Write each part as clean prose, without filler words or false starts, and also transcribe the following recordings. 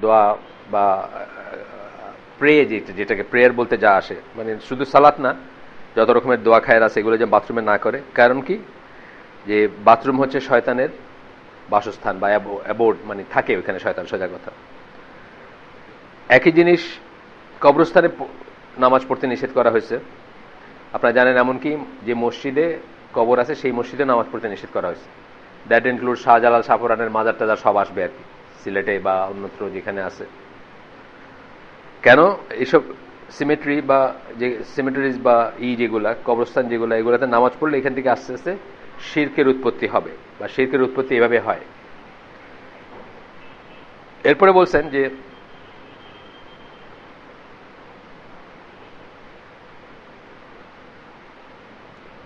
দোয়া বা প্রে, যেটাকে প্রেয়ার বলতে যা আসে, মানে শুধু সালাত না, যত রকমের দোয়া খায়ের আছে এগুলো যে বাথরুমে না করে। কারণ কি, যে বাথরুম হচ্ছে শয়তানের বাসস্থান বা অ্যাবোর্ড, মানে থাকে ওইখানে শয়তান, সোজা কথা। একই জিনিস কবরস্থানে নামাজ পড়তে নিষেধ করা হয়েছে। আপনারা জানেন এমনকি যে মসজিদে কবর আছে সেই মসজিদে নামাজ পড়তে নিষেধ করা হয়েছে। দ্যাট ইনক্লুড শাহজালাল, শাহপুরানের মাজার টাজার সব আসবে আর কি, সিলেটে বা অন্যত্র যেখানে আছে। কেন এইসব সিমেট্রি বা যে সিমেট্রিজ বা যেগুলা কবরস্থান যেগুলো, এগুলোতে নামাজ পড়লে এখান থেকে আস্তে আস্তে শিরকের উৎপত্তি হবে, বা শিরকের উৎপত্তি এভাবে হয়। এরপরে বলছেন যে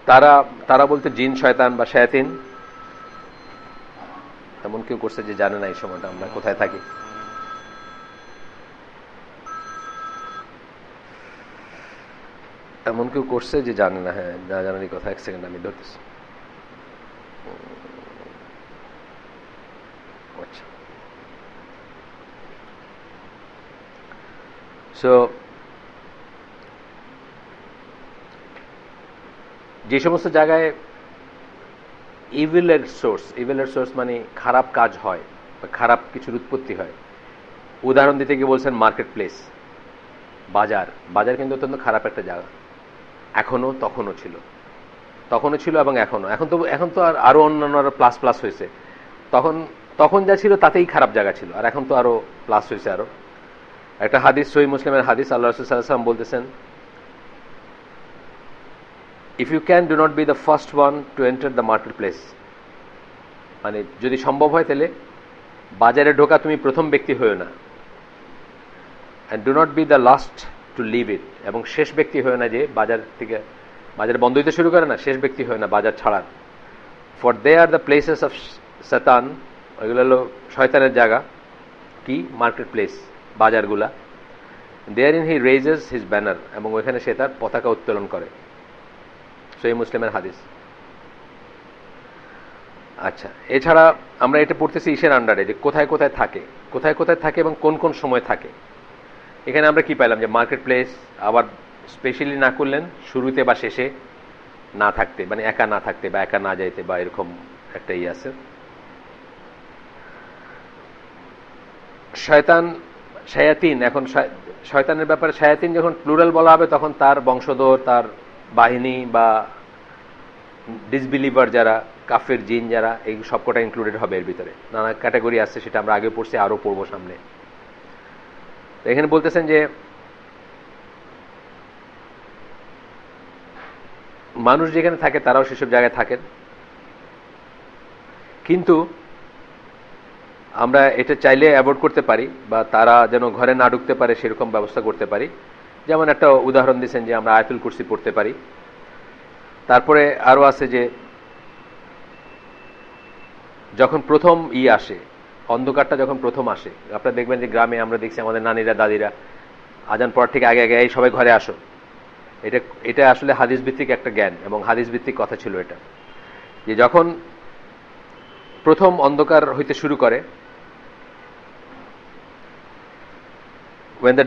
তারা তারা বলতে জিন, শয়তান বা শায়াতিন, এমন কেউ করছে যে জানে না এই সময়টা আমরা কোথায় থাকি। এমন কেউ করছে যে জানে না, হ্যাঁ, না জানারই কথা। এক সেকেন্ড আমি ধরতেছি। আচ্ছা, সো যে সমস্ত জায়গায় ইভিলের সোর্স মানে খারাপ কাজ হয় বা খারাপ কিছুর উৎপত্তি হয়, উদাহরণ দিতে গিয়ে বলছেন মার্কেট প্লেস, বাজার কিন্তু অত্যন্ত খারাপ একটা জায়গা। তখনও ছিল এবং এখন তো আরো অন্যান্য প্লাস প্লাস হয়েছে। তখন যা ছিল তাতেই খারাপ জায়গা ছিল, আর এখন তো আরো প্লাস হয়েছে। আরো একটা হাদিস, সহিহ মুসলিমের হাদিস, আল্লাহ রাসূল সাল্লাল্লাহু আলাইহি ওয়াসাল্লাম বলতেছেন, if you can, do not be the first one to enter the market place. মানে যদি সম্ভব হয় তাহলে বাজারে ঢোকা তুমি প্রথম ব্যক্তি হয়েও না, and do not be the last to leave it, এবং শেষ ব্যক্তি হয়ে না যে বাজার বন্ধ হইতে শুরু করে না, শেষ ব্যক্তি হয়ে না বাজার ছাড়ার। For they are the places of shaitan, ওইগুলো হলো শয়তানের জায়গা। কি? মার্কেট প্লেস, বাজারগুলা। Therein he raises his banner, এবং ওইখানে সে তার পতাকা উত্তোলন করে। সহিহ মুসলিমের হাদিস। আচ্ছা, এছাড়া আমরা এটা পড়তেছি ইসের আন্ডারে, যে কোথায় কোথায় থাকে এবং কোন কোন সময় থাকে। এখানে আমরা কি পাইলাম, যে মার্কেট প্লেস, আবার স্পেশালি না করলেন শুরুতে বা শেষে না থাকতে, মানে একা না থাকতে বা একা না যাইতে, বা এরকম একটা আছে। শায়াতিন, এখন শয়তানের ব্যাপারে শায়াতিন যখন প্লুরাল বলা হবে, তখন তার বংশধর, তার বাহিনী বা ডিসবিলিভার যারা, কাফের জিন যারা, এই সবকটা ইনক্লুডেড হবে এর ভিতরে। নানা ক্যাটাগরি আছে, সেটা আমরা আগে পড়ছি, আরো পড়বো সামনে। এখানে বলতেছেন যে মানুষ যেখানে থাকে তারাও সেসব জায়গায় থাকেন, কিন্তু আমরা এটা চাইলে অ্যাভয়েড করতে পারি, বা তারা যেন ঘরে না ঢুকতে পারে সেরকম ব্যবস্থা করতে পারি। যেমন একটা উদাহরণ দিয়েছেন যে আমরা আয়াতুল কুরসি পড়তে পারি। তারপরে আরো আছে যে যখন প্রথম আসে, অন্ধকারটা যখন প্রথম আসে, আপনারা দেখবেন যে গ্রামে আমরা দেখছি আমাদের নানিরা, দাদিরা আজান পড়ার ঠিক আগে আগে এই সবাই ঘরে আসো। এটা আসলে হাদিস ভিত্তিক একটা জ্ঞান এবং হাদিস ভিত্তিক কথা ছিল এটা, যে যখন প্রথম অন্ধকার হইতে শুরু করে, when the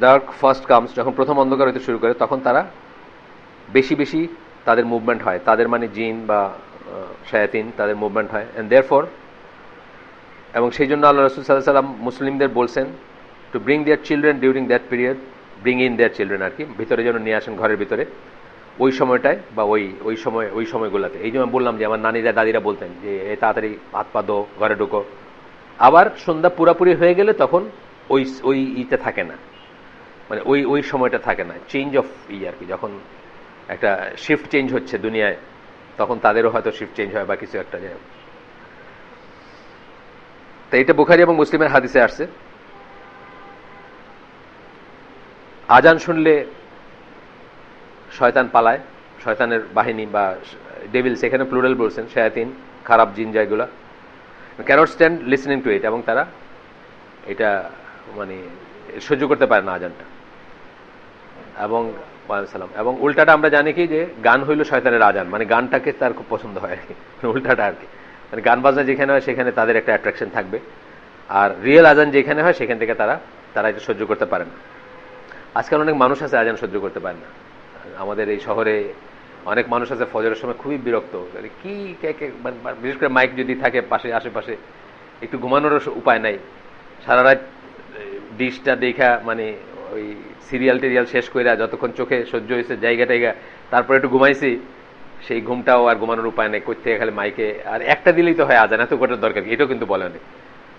dark first comes, যখন প্রথম অন্ধকার হইতে শুরু করে, তখন তারা বেশি বেশি তাদের মুভমেন্ট হয়, তাদের মানে জিন বা শায়াতিন, তাদের মুভমেন্ট হয়। এন্ড দেয়ারফর, এবং সেই জন্য আল্লাহ রাসূল সাল্লাল্লাহু আলাইহি ওয়াসাল্লাম মুসলিমদের বলছেন to bring their children during that period, bring in their children আর কি, ভিতরে যেন নিয়ে আসেন, ঘরের ভিতরে, ওই সময়টায় বা ওই সময়গুলোতে। এই জন্য বললাম যে আমার নানিরা, দাদিরা বলতেন যে তাড়াতাড়ি হাত পা ধো, ঘরে ঢুকো। আবার সন্ধ্যা পুরাপুরি হয়ে গেলে তখন ওই ইটা থাকে না, মানে ওই সময়টা থাকে না, চেঞ্জ অফ আর কি, যখন একটা শিফট চেঞ্জ হচ্ছে দুনিয়ায়, তখন তাদেরও হয়তো শিফট চেঞ্জ হয় বা কিছু একটা যায়। তো এটা বুখারী এবং মুসলিমের হাদিসে আসছে। আজান শুনলে শয়তান পালায়, শয়তানের বাহিনী বা ডেভিলস, এখানে প্লুরাল বলছেন, শায়াতিন, খারাপ জিন যেগুলা, ক্যানট স্ট্যান্ড লিসনিং টু ইট, এবং তারা এটা মানে সহ্য করতে পারে না আজানটা। এবং উল্টাটা আমরা জানি কি, যে গান হইল শয়তানের আজান, মানে গানটাকে তার খুব পছন্দ হয় আর কি, উল্টাটা আর কি, মানে গান বাজনা যেখানে হয় সেখানে তাদের একটা অ্যাট্রাকশন থাকবে। আর রিয়েল আজান যেখানে হয় সেখান থেকে তারা এটা সহ্য করতে পারে না। আজকাল অনেক মানুষ আছে আজান সহ্য করতে পারে না। আমাদের এই শহরে অনেক মানুষ আছে ফজরের সময় খুবই বিরক্ত, কি বিশেষ করে মাইক যদি থাকে পাশে আশেপাশে, একটু ঘুমানোর উপায় নাই। সারা রাত ডিশটা দেখা মানে ওই সিরিয়াল টিরিয়াল শেষ করে যতক্ষণ চোখে সহ্য হয়েছে জায়গা টাইগা, তারপরে একটু ঘুমাইছি, সেই ঘুমটাও আর ঘুমানোর উপায় নেই। করতে খালি মাইকে আর একটা দিলেই তো হয় আজান, এত কটার দরকার, এটাও কিন্তু বলে অনেক,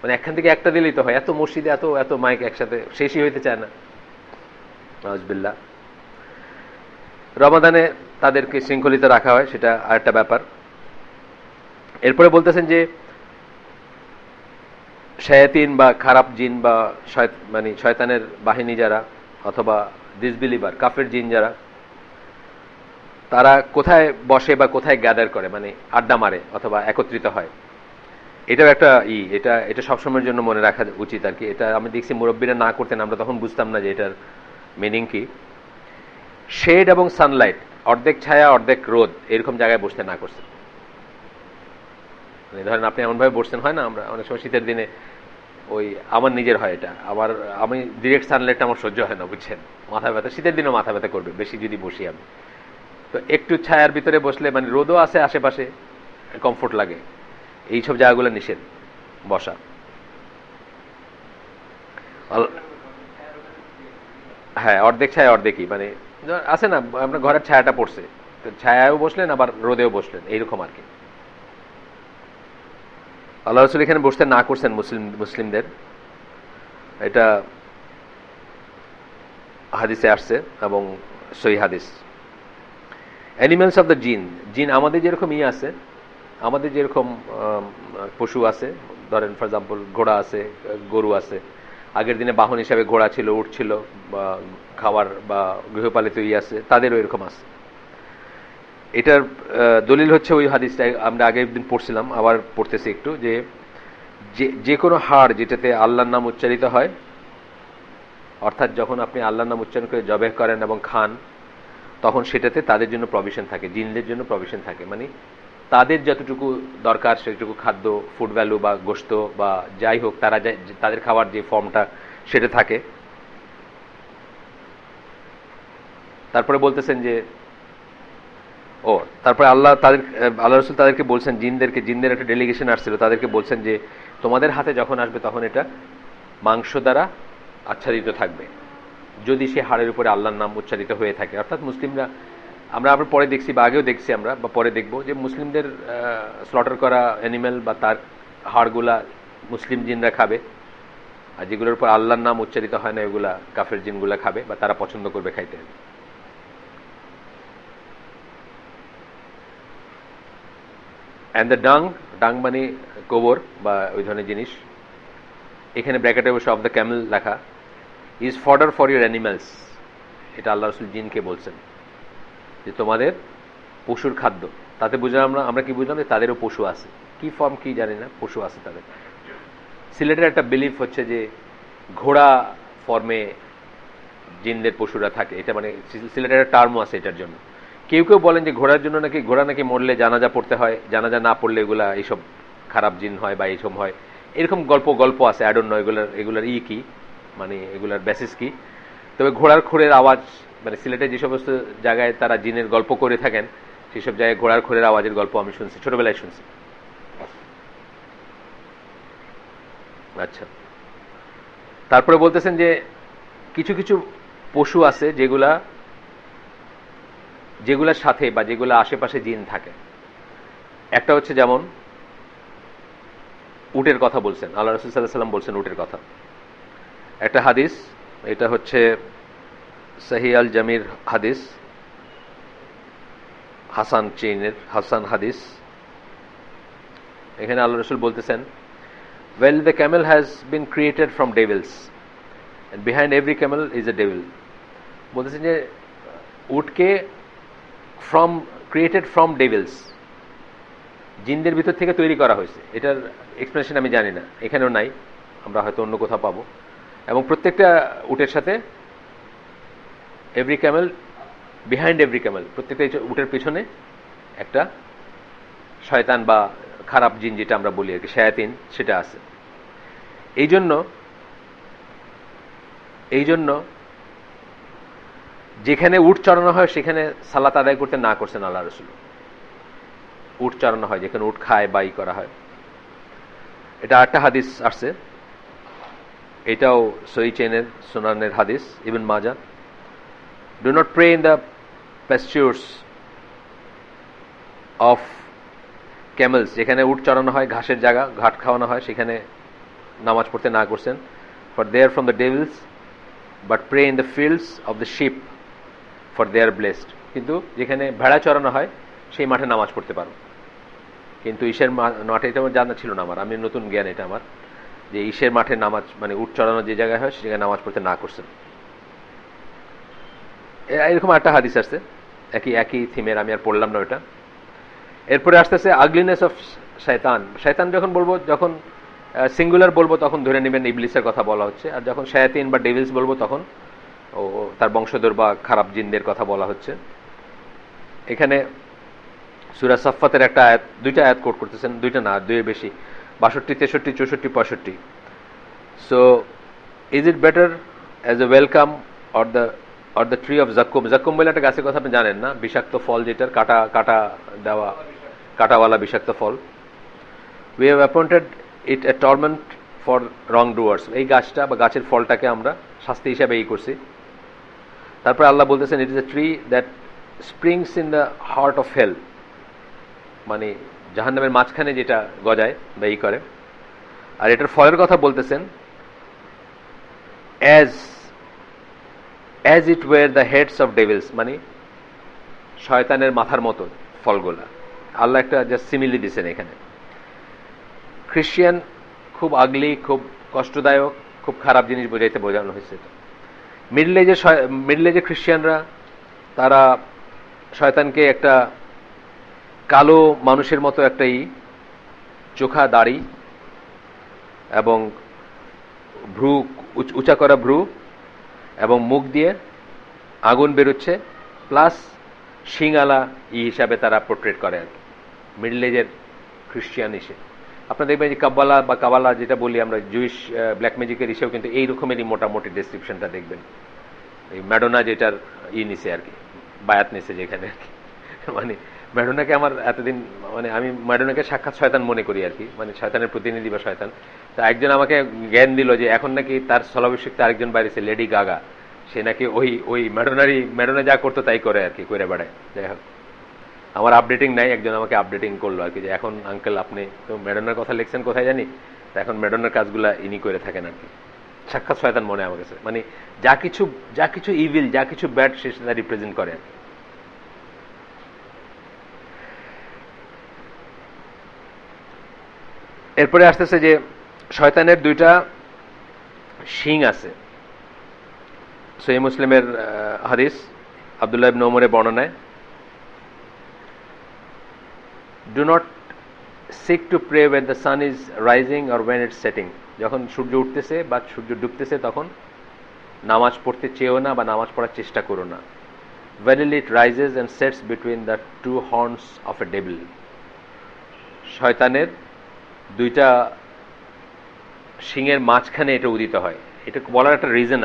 মানে একখান থেকে একটা দিলেই তো হয়। এত মসজিদে এত মাইক একসাথে শেষই হইতে চায় না। নাউজুবিল্লাহ। রমাদানে তাদেরকে শৃঙ্খলিত রাখা হয়, সেটা আরেকটা ব্যাপার। এরপরে বলতেছেন যে শায়াতিন বা খারাপ জিন বা মানে শয়তানের বাহিনী যারা, অথবা ডিসবিলিভার কাফের জিন যারা, তারা কোথায় বসে বা কোথায় গ্যাদার করে, মানে আড্ডা মারে অথবা একত্রিত হয়, এটাও একটা এটা সবসময়ের জন্য মনে রাখা উচিত আর কি। এটা আমি দেখছি মুরব্বীরা না করতেন, আমরা তখন বুঝতাম না যে এটার মিনিং কি। শেড এবং সানলাইট, অর্ধেক ছায়া অর্ধেক রোদ, এরকম জায়গায় বসতে না করছে। মানে ধরেন আপনি এমনভাবে বসছেন, হয় না আমরা অনেক সময় শীতের দিনে, ওই আমার নিজের হয় এটা, আমি ডিরেক্ট সানলাইটটা আমার সহ্য হয় না, বুঝছেন, মাথা ব্যথা, শীতের দিনও মাথা ব্যথা করবে বেশি যদি বসি আমি। তো একটু ছায়ার ভিতরে বসলে মানে রোদও আছে আশেপাশে, কমফোর্ট লাগে, এইসব জায়গাগুলো নিষেধ বসা। হ্যাঁ, অর্ধেক ছায়া অর্ধেকই, মানে আছে না আপনার ঘরের ছায়াটা পড়ছে, তো ছায়াও বসলেন আবার রোদেও বসলেন, এইরকম আর কি। আল্লাহ রাসূল এখানে বসতে না করছেন মুসলিমদের, এটা হাদিসে আসছে এবং সহিহ হাদিস। অ্যানিমেলস অফ দ্য জিন আমাদের যেরকম আছে, আমাদের যেরকম পশু আছে, ধরেন ফর এক্সাম্পল ঘোড়া আছে, গরু আছে, আগের দিনে বাহন হিসাবে ঘোড়া ছিল, উট ছিল, বা খাবার বা গৃহপালিত আছে, তাদেরও এরকম আছে। এটার দলিল হচ্ছে ওই হাদিসটা আমরা আগের দিন পড়ছিলাম, আবার পড়তেছি একটু, যে কোনো হাড় যেটাতে আল্লাহর নাম উচ্চারিত হয়, অর্থাৎ যখন আপনি আল্লাহর নাম উচ্চারণ করে জবেহ করেন এবং খান, তখন সেটাতে তাদের জন্য প্রভিশন থাকে, জিনদের জন্য প্রভিশন থাকে, মানে তাদের যতটুকু দরকার সেটুকু খাদ্য, ফুড ভ্যালু বা গোশত বা যাই হোক, তাদের খাবার যে ফর্মটা সেটা থাকে। তারপরে বলতেছেন যে তারপরে আল্লাহ রাসূল তাদেরকে বলছেন, জিনদের একটা ডেলিগেশন আসছিল, তাদেরকে বলছেন যে তোমাদের হাতে যখন আসবে তখন এটা মাংস দ্বারা আচ্ছাদিত থাকবে, যদি সে হাড়ের উপরে আল্লাহর নাম উচ্চারিত হয়ে থাকে। অর্থাৎ মুসলিমরা, আমরা পরে দেখছি বা আগেও দেখছি আমরা, বা পরে দেখবো যে মুসলিমদের স্লটার করা অ্যানিমেল বা তার হাড়গুলা মুসলিম জিনরা খাবে, আর যেগুলোর উপর আল্লাহর নাম উচ্চারিত হয় না ওগুলা কাফের জিনগুলা খাবে বা তারা পছন্দ করবে খাইতে। অ্যান্ড দ্য ডাং মানে গোবর বা ওই ধরনের জিনিস, এখানে ব্র্যাকেটে বসে অফ দ্য ক্যামেল লেখা, is fodder for your animals. এটা আল্লাহ রাসূল জিনকে বলছেন যে তোমাদের পশুর খাদ্য। তাতে বুঝলাম আমরা কি বুঝলাম, যে তাদেরও পশু আছে, কি ফর্ম কি জানি না, পশু আছে তাদের। সিলেটের একটা বিলিফ হচ্ছে যে ঘোড়া ফর্মে জিনদের পশুরা থাকে, এটা মানে সিলেটের একটা টার্মও আছে এটার জন্য। কেউ বলেন যে ঘোড়া নাকি মরলে জানাজা পড়তে হয়, জানাজা না পড়লে এগুলা এইসব খারাপ জিন হয় বা এইসব হয়, এরকম গল্প আছে, আই ডোন্ট নো এগুলার কি, মানে এগুলার বেসিস কি। তবে ঘোড়ার খুরের আওয়াজ, মানে সিলেটে যে সমস্ত জায়গায় তারা জিনের গল্প করে থাকেন, সেসব জায়গায় ঘোড়ার খুরের আওয়াজের গল্প আমি শুনছি, ছোটবেলায় শুনছি। আচ্ছা, তারপরে বলতেছেন যে কিছু কিছু পশু আছে যেগুলার সাথে বা যেগুলা আশেপাশে জিন থাকে। একটা হচ্ছে যেমন উটের কথা বলছেন, আল্লাহ রাসূল সাল্লাল্লাহু আলাইহি ওয়াসাল্লাম বলছেন উটের কথা। একটা হাদিস, এটা হচ্ছে সহিহ আল জামির হাদিস, হাসান হাদিস। এখানে আল্লাহ রাসূল বলতেছেন, well the camel has been created from devils and behind every camel is a devil। বলতেছেন যে উটকে created from devils, জিনদের ভিতর থেকে তৈরি করা হয়েছে। এটার এক্সপ্লেনেশন আমি জানি না, এখানেও নাই, আমরা হয়তো অন্য কোথাও পাবো। এবং প্রত্যেকটা উটের সাথে বিহাইন্ড এভরি ক্যামেল, প্রত্যেকটা উটের পেছনে একটা শয়তান বা খারাপ জিন, যেটা আমরা বলি আর কি, শায়াতিন, সেটা আছে। এই জন্য যেখানে উট চড়ানো হয় সেখানে সালাত আদায় করতে না করছেন আল্লাহ রাসূল। উট চড়ানো হয়, যেখানে উট খায় বা ই করা হয়। এটা একটা হাদিস আসছে, এটাও সহিহ চেনের সুনানের হাদিস, Ibn Majah. Do not pray in the pastures of camels, যেখানে উট চড়ানো হয়, ঘাসের জায়গা, ঘাট খাওয়ানো হয়, সেখানে নামাজ পড়তে না করছেন। For they are from the devils, but pray in the fields of the sheep, for they are blessed. কিন্তু যেখানে ভেড়া চড়ানো হয় সেই মাঠে নামাজ পড়তে পারো। কিন্তু ঈশের মাঠে, এটা আমার জানা ছিল না, আমি নতুন জ্ঞান এটা আমার, যে ঈশের মাঠে নামাজ মানে উট চড়ানো যে জায়গায় হয় সে জায়গায় নামাজ পড়তে না করছেন। এরকম একটা হাদিস আসছে একই থিমের, আমি আর পড়লাম না ওটা। এরপরে আসতেছে আগলিনেস অফ শয়তান। শয়তান যখন সিঙ্গুলার বলবো তখন ধরে নেবেন ইবলিসের কথা বলা হচ্ছে, আর যখন শায়াতিন বা ডেভিলস বলবো তখন তার বংশধর বা খারাপ জিনদের কথা বলা হচ্ছে। এখানে সূরা সাফফাতের একটা আয়াত, দুইটা আয়াত কোট করতেছেন, দুইটা না, দুইয়ের বেশি, 62, 63, 64, 65। So is it better as a welcome or the tree of Zaqqum? Zaqqum বলে একটা গাছের কথা আপনি জানেন না, বিষাক্ত ফল, যেটার কাটাওয়ালা বিষাক্ত ফল। We have appointed it a torment for wrongdoers. এই গাছটা বা গাছের ফলটাকে আমরা শাস্তি হিসাবে করছি। তারপরে আল্লাহ বলতেছেন, it is a tree that springs in the heart of hell, মানে জাহান্নামের মাঝখানে যেটা গজায় বা করে। আর এটার ফলের কথা বলতেছেন, as it were the heads of devils, মানে শয়তানের মাথার মতো ফলগুলা। আল্লাহ একটা জাস্ট সিমিলি দিচ্ছেন এখানে। খ্রিস্টিয়ান খুব আগলি, খুব কষ্টদায়ক, খুব খারাপ জিনিস বোঝানো হয়েছে। মিডল এজে খ্রিস্টিয়ানরা তারা শয়তানকে একটা কালো মানুষের মতো একটা চোখা দাড়ি এবং ভ্রু, উঁচা করা ভ্রু এবং মুখ দিয়ে আগুন বেরোচ্ছে, প্লাস শিঙালা হিসাবে তারা পোর্ট্রেট করে আর কি, মিডল এজের খ্রিস্টিয়ান হিসেবে। আপনারা দেখবেন যে কাবালা যেটা বলি আমরা, জুইশ ব্ল্যাক ম্যাজিকের হিসেবেও কিন্তু এই রকমেরই মোটামুটি ডেসক্রিপশনটা দেখবেন। এই ম্যাডোনা যেটার নিছে আর কি, বায়াত নিছে যেখানে আর কি, মানে ম্যাডোনাকে আমার এতদিন, মানে আমি ম্যাডোনাকে সাক্ষাৎ শয়তান মনে করি আর কি, মানে শয়তানের প্রতিনিধি বা শয়তান। তা একজন আমাকে জ্ঞান দিল যে এখন নাকি তার স্থলাভিষিক্ত আরেকজন বাইরেছে, লেডি গাগা, সে নাকি ওই ম্যাডোনা যা করতো তাই করে আর কি, করে বেড়ায়। যাই হোক, আমার আপডেটিং নাই, একজন আমাকে আপডেটিং করলো আর কি, যে এখন আঙ্কেল আপনি তো ম্যাডোনার কথা লিখছেন কোথায় জানি, এখন ম্যাডোনার কাজগুলা ইনি করে থাকেন আর কি। সাক্ষাৎ শয়তান মনে আমার কাছে, মানে যা কিছু ইভিল, যা কিছু ব্যাড, সে সেটা রিপ্রেজেন্ট করে। এরপরে আসতেছে যে শয়তানের দুইটা শিং আছে। সহিহ মুসলিমের হাদিস, আব্দুল্লাহ ইবনে ওমরের বর্ণনায়, do not seek to pray when the sun is rising or when it's setting, যখন সূর্য উঠতেছে বা সূর্য ডুবতেছে তখন নামাজ পড়তে চেয়েও না বা নামাজ পড়ার চেষ্টা করো না। verily it rises and sets between the two horns of a devil, শয়তানের দুইটা শিঙের মাঝখানে এটা উদিত হয়। এটা বলার একটা রিজন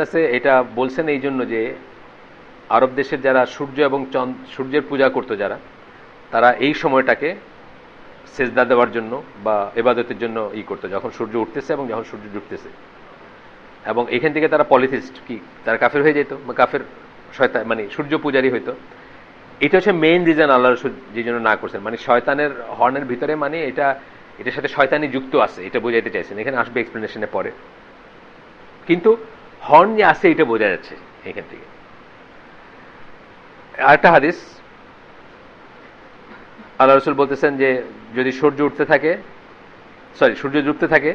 আছে, এটা বলছেন এই জন্য যে আরব দেশের যারা সূর্য এবং সূর্যের পূজা করতো যারা, তারা এই সময়টাকে সেজদা দেওয়ার জন্য বা ইবাদতের জন্য করতো, যখন সূর্য উঠতেছে এবং যখন সূর্য ডুবতেছে। এবং এখান থেকে তারা পলিথিস্ট, তারা কাফের হয়ে যেত, বা কাফের শয়তান, মানে সূর্য পূজারী হইতো। এটা হচ্ছে মেইন রিজন আল্লাহ রাসূল যে জন্য না করছেন, মানে শয়তানের হর্নের ভিতরে, মানে এটার সাথে শয়তানি যুক্ত আছে, এটা বোঝাইতে চাইছেন। এখানে আসবে এক্সপ্লেনেশনে পরে, কিন্তু হর্ন যে আছে এটা বোঝা যাচ্ছে এখান থেকে। আরেকটা হাদিস, আল্লাহ রাসূল বলতেছেন যে যদি সূর্য ডুবতে থাকে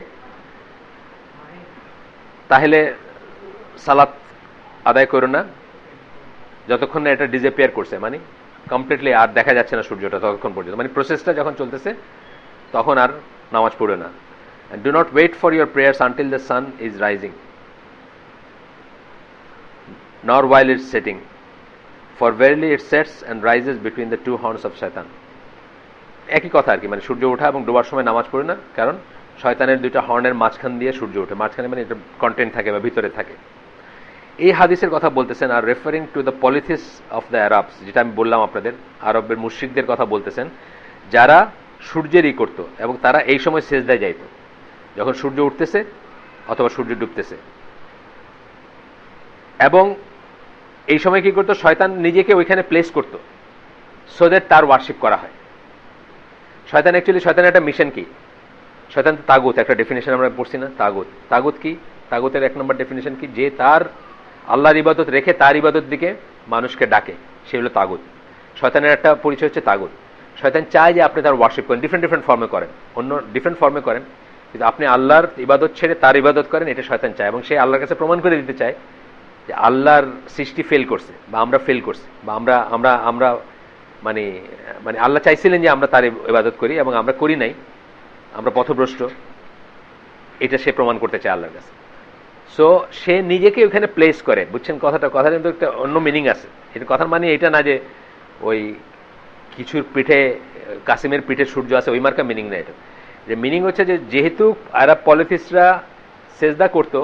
তাহলে সালাত আদায় করো না যতক্ষণ না এটা ডিসঅ্যাপিয়ার করছে, মানে কমপ্লিটলি আর দেখা যাচ্ছে না সূর্যটা ততক্ষণ পর্যন্ত, মানে প্রসেসটা যখন চলতেছে তখন আর নামাজ পড়ো না। Do not wait for your prayers until the sun is rising nor while it's setting, for verily it sets and rises between the two horns of shaitan. একই কথা আর কি, মানে সূর্য ওঠা এবং ডোবার সময় নামাজ পড়ে না, কারণ শয়তানের দুইটা হর্নের মাঝখান দিয়ে সূর্য ওঠে, মাঝখানে মানে এটা কন্টেন্ট থাকে বা ভিতরে থাকে। এই হাদিসের কথা বলতেছেন আর referring to the polytheists of the Arabs, যেটা আমি বললাম আপনাদের, আরবের মুশরিকদের কথা বলতেছেন যারা সূর্যেরই করত এবং তারা এই সময় সেজদায় যাইত যখন সূর্য উঠতেছে অথবা সূর্য ডুবতেছে। এবং এই সময় কি করতো, শয়তান নিজেকে ওইখানে প্লেস করতো সো দ্যাট তার ওয়ার্শিপ করা হয়। শয়তান অ্যাকচুয়ালি, শয়তানের একটা মিশন কি, শয়তান তো তাগুত, একটা ডেফিনেশন আমরা পড়ছি না, তাগুত। তাগুত কি, তাগুতের এক নম্বর ডেফিনেশন কি, যে তার আল্লাহর ইবাদত রেখে তার ইবাদত দিকে মানুষকে ডাকে, সে হলো তাগুত। শয়তানের একটা পরিচয় হচ্ছে তাগুত। শয়তান চায় যে আপনি তার ওয়ার্শিপ করেন, ডিফারেন্ট ডিফারেন্ট ফর্মে করেন, অন্য ডিফারেন্ট ফর্মে করেন, কিন্তু আপনি আল্লাহর ইবাদত ছেড়ে তার ইবাদত করেন, এটা শয়তান চায়। এবং সে আল্লাহর কাছে প্রমাণ করে দিতে চায় যে আল্লাহর সৃষ্টি ফেল করছে বা আমরা ফেল করছি বা আমরা আমরা আমরা মানে মানে আল্লাহ চাইছিলেন যে আমরা তার ইবাদত করি এবং আমরা করি নাই, আমরা পথভ্রষ্ট, এটা সে প্রমাণ করতে চায় আল্লাহর কাছে। সো সে নিজেকে ওখানে প্লেস করে, বুঝছেন কথাটা, কথা কিন্তু একটা অন্য মিনিং আছে। এটা কথার মানে এটা না যে ওই কিছুর পিঠে, কাসিমের পিঠে সূর্য আছে, ওই মার্কা মিনিং না। এটা যে মিনিং হচ্ছে যে যেহেতু আরব পলিথিসরা সেজদা করতো,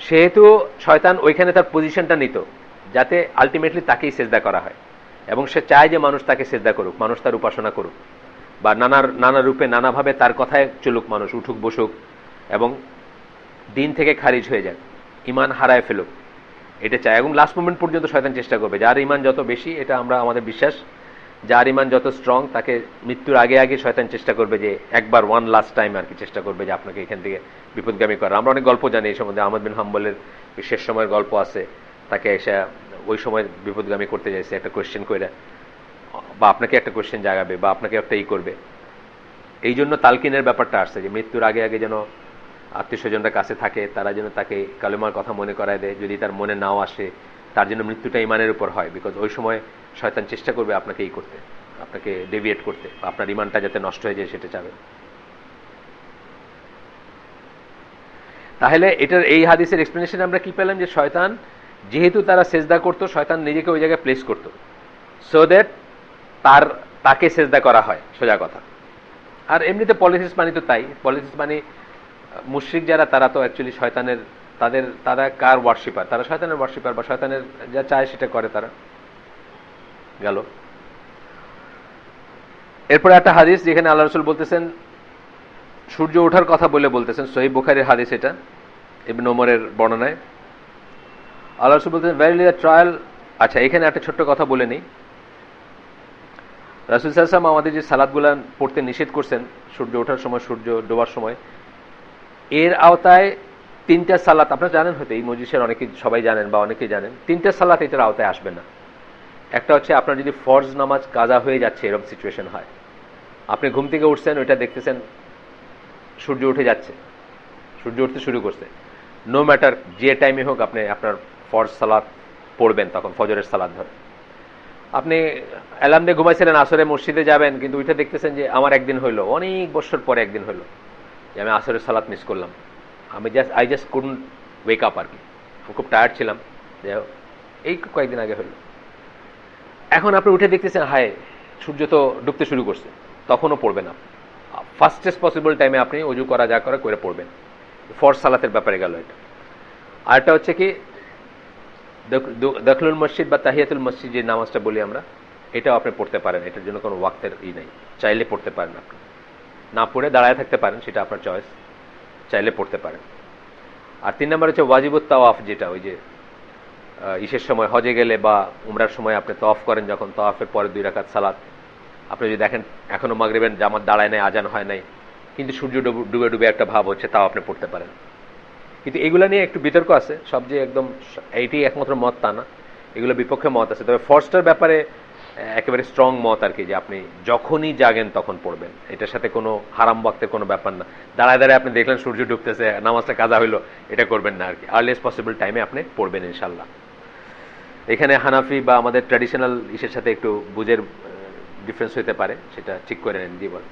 সেহেতু শয়তান ওইখানে তার পজিশনটা নিত যাতে আলটিমেটলি তাকেই সেজদা করা হয়। এবং সে চায় যে মানুষ তাকে সেজদা করুক, মানুষ তার উপাসনা করুক, বা নানা রূপে নানাভাবে তার কথায় চলুক, মানুষ উঠুক বসুক এবং দিন থেকে খারিজ হয়ে যাক, ইমান হারায় ফেলুক, এটা চায়। এবং লাস্ট মোমেন্ট পর্যন্ত শয়তান চেষ্টা করবে, যার ইমান যত বেশি, এটা আমরা আমাদের বিশ্বাস, যার ইমান যত স্ট্রং তাকে মৃত্যুর আগে আগে শয়তান চেষ্টা করবে যে একবার ওয়ান লাস্ট টাইম আর কি চেষ্টা করবে যে আপনাকে এখান থেকে বিপদগামী করা। আমরা অনেক গল্প জানি এই সম্বন্ধে, আহমদ বিন হাম্বলের শেষ সময়ের গল্প আছে, তাকে এসে ওই সময় বিপদগামী করতে যাইছে একটা কোয়েশ্চেন করে, বা আপনাকে একটা কোয়েশ্চেন জাগাবে বা আপনাকে একটা করবে। এই জন্য তালকিনের ব্যাপারটা আসছে যে মৃত্যুর আগে আগে যেন আত্মীয় স্বজনরা কাছে থাকে, তারা যেন তাকে কালেমার কথা মনে করায় দেয়, যদি তার মনে নাও আসে তার জন্য মৃত্যুটা ইমানের উপর হয়। বিকজ ওই সময় শয়তান চেষ্টা করবে আপনাকে করতে, আপনাকে ডেভিয়েট করতে, আপনার ইমানটা যাতে নষ্ট হয়ে যায় সেটা চাবে। তাহলে এটার এই হাদিসের এক্সপ্লেনেশন আমরা কি পেলাম, যে শয়তান যেহেতু তারা সেজদা করতো, শয়তান নিজেকে ওই জায়গায় প্লেস করতো সো দ্যাট তাকে সেজদা করা হয়, সোজা কথা। আর এমনিতে পলিথিস মানে তো তাই, পলিথিস মানে মুশরিক যারা, তারা তো অ্যাকচুয়ালি শয়তানের, তারা কার ওয়ার্শিপার, তারা শয়তানের ওয়ার্শিপার, বা শয়তানের যা চায় সেটা করে তারা। গেল। এরপরে একটা হাদিস যেখানে আল্লাহ রাসূল বলতেছেন, সূর্য ওঠার কথা বলতেছেন, সহিহ বুখারীর হাদিস এটা, ইবনে ওমরের বর্ণনায় আল্লাহ রাসূল বলতেছেন ভেরিলি দ্য ট্রায়াল। আচ্ছা, এখানে একটা ছোট্ট কথা বলে নিই। রাসূল সাল্লাল্লাহু আলাইহি ওয়াসাল্লাম আমাদের যে সালাতগুলো পড়তে নিষেধ করছেন সূর্য ওঠার সময়, সূর্য ডোবার সময়, এর আওতায় তিনটা সালাত, আপনারা জানেন হয়তো, এই মজলিসের অনেকে সবাই জানেন বা অনেকেই জানেন, তিনটা সালাত এটার আওতায় আসবে না। একটা হচ্ছে আপনার যদি ফরজ নামাজ কাজা হয়ে যাচ্ছে, এরকম সিচুয়েশন হয়, আপনি ঘুম থেকে উঠছেন, ওইটা দেখতেছেন সূর্য উঠে যাচ্ছে, সূর্য উঠতে শুরু করছে, নো ম্যাটার যে টাইমে হোক আপনি আপনার ফরজ সালাত পড়বেন, তখন ফজরের সালাত ধরে। আপনি অ্যালার্ম দিয়ে ঘুমাইছিলেন আসরে মসজিদে যাবেন, কিন্তু ওইটা দেখতেছেন যে আমার একদিন হইলো, অনেক বছর পরে একদিন হইলো যে আমি আসরের সালাত মিস করলাম, I just couldn't wake up আর কি, আমি খুব টায়ার্ড ছিলাম, এই কয়েকদিন আগে হইলো। এখন আপনি উঠে দেখতেছেন হায় সূর্য তো ডুবতে শুরু করছে, তখনও পড়বেন না, ফাস্টেস্ট পসিবল টাইমে আপনি অজু করা যা করে পড়বেন। ফরজ সালাতের ব্যাপারে গেল এটা। আরেকটা হচ্ছে কি দখলুল মসজিদ বা তাহিয়াতুল মসজিদ যে নামাজটা বলি আমরা, এটাও আপনি পড়তে পারেন, এটার জন্য কোনো ওয়াক্তের নেই, চাইলে পড়তে পারেন, আপনি না পড়ে দাঁড়ায় থাকতে পারেন, সেটা আপনার চয়েস, চাইলে পড়তে পারেন। আর 3 নম্বর হচ্ছে ওয়াজিবুত তাওয়াফ, যেটা ওই যে ঈশের সময় হজে গেলে বা উমরার সময় আপনি তওয়াফ করেন, যখন তওয়াফের পরে 2 রাকাত সালাত, আপনি যদি দেখেন এখনো মাগরিবের জামাত দাঁড়ায় নাই, আজান হয় নাই, কিন্তু সূর্য ডুবে ডুবে একটা ভাব হচ্ছে, তাও আপনি পড়তে পারেন। কিন্তু এগুলো নিয়ে একটু বিতর্ক আছে, সব যে একদম এইটি একমাত্র মত তা না, এগুলো বিপক্ষে মত আছে। তবে ফরজটার ব্যাপারে একেবারে স্ট্রং মত আর কি, যে আপনি যখনই জাগেন তখন পড়বেন, এটার সাথে কোনো হারাম ওয়াক্তের কোনো ব্যাপার না। দাঁড়ায় দাঁড়ায় আপনি দেখলেন সূর্য ডুবতেছে, নামাজটা কাজা হইলো, এটা করবেন না আর কি, আর্লিয়েস্ট পসিবল টাইমে আপনি পড়বেন ইনশাল্লাহ। এখানে হানাফি বা আমাদের ট্র্যাডিশনাল ইসের সাথে একটু বুঝের ডিফারেন্স হইতে পারে, সেটা ঠিক করে নেন জীবন।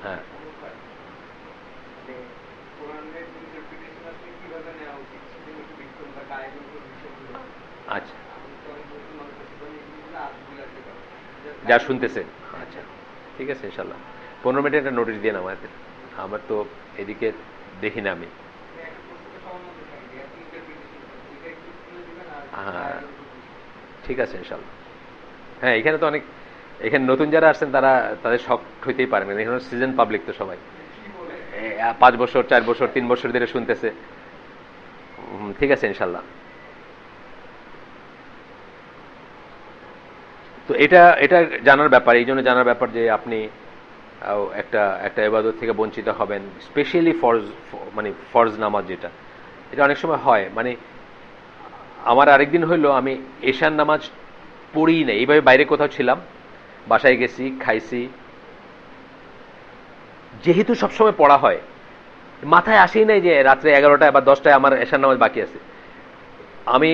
হ্যাঁ, আচ্ছা, যা শুনতেছে, আচ্ছা ঠিক আছে ইনশাল্লাহ 15 মিনিট একটা নোটিশ দিয়ে আমাদের, আমার তো এদিকে দেখি না আমি। হ্যাঁ ঠিক আছে ইনশাল্লাহ। হ্যাঁ এখানে তো অনেক, এখানে নতুন যারা আসছেন তারা তাদের শখ হইতেই পারেন, এখানে সিজন পাবলিক তো সবাই 5 বছর 4 বছর 3 বছর ধরে শুনতেছে। ঠিক আছে ইনশাল্লাহ। তো এটা এটা জানার ব্যাপার, এই জন্য জানার ব্যাপার যে আপনি একটা একটা ইবাদত থেকে বঞ্চিত হবেন, স্পেশালি ফরজ, মানে ফরজ নামাজ যেটা, এটা অনেক সময় হয়। মানে আমার আরেকদিন হইলো আমি এশার নামাজ পড়ি না, এইভাবে বাইরে কোথাও ছিলাম, বাসায় গেছি, খাইছি, যেহেতু সবসময় পড়া হয় মাথায় আসেই নাই যে রাত্রে 11টায় বা 10টায় আমার এশার নামাজ বাকি আছে। আমি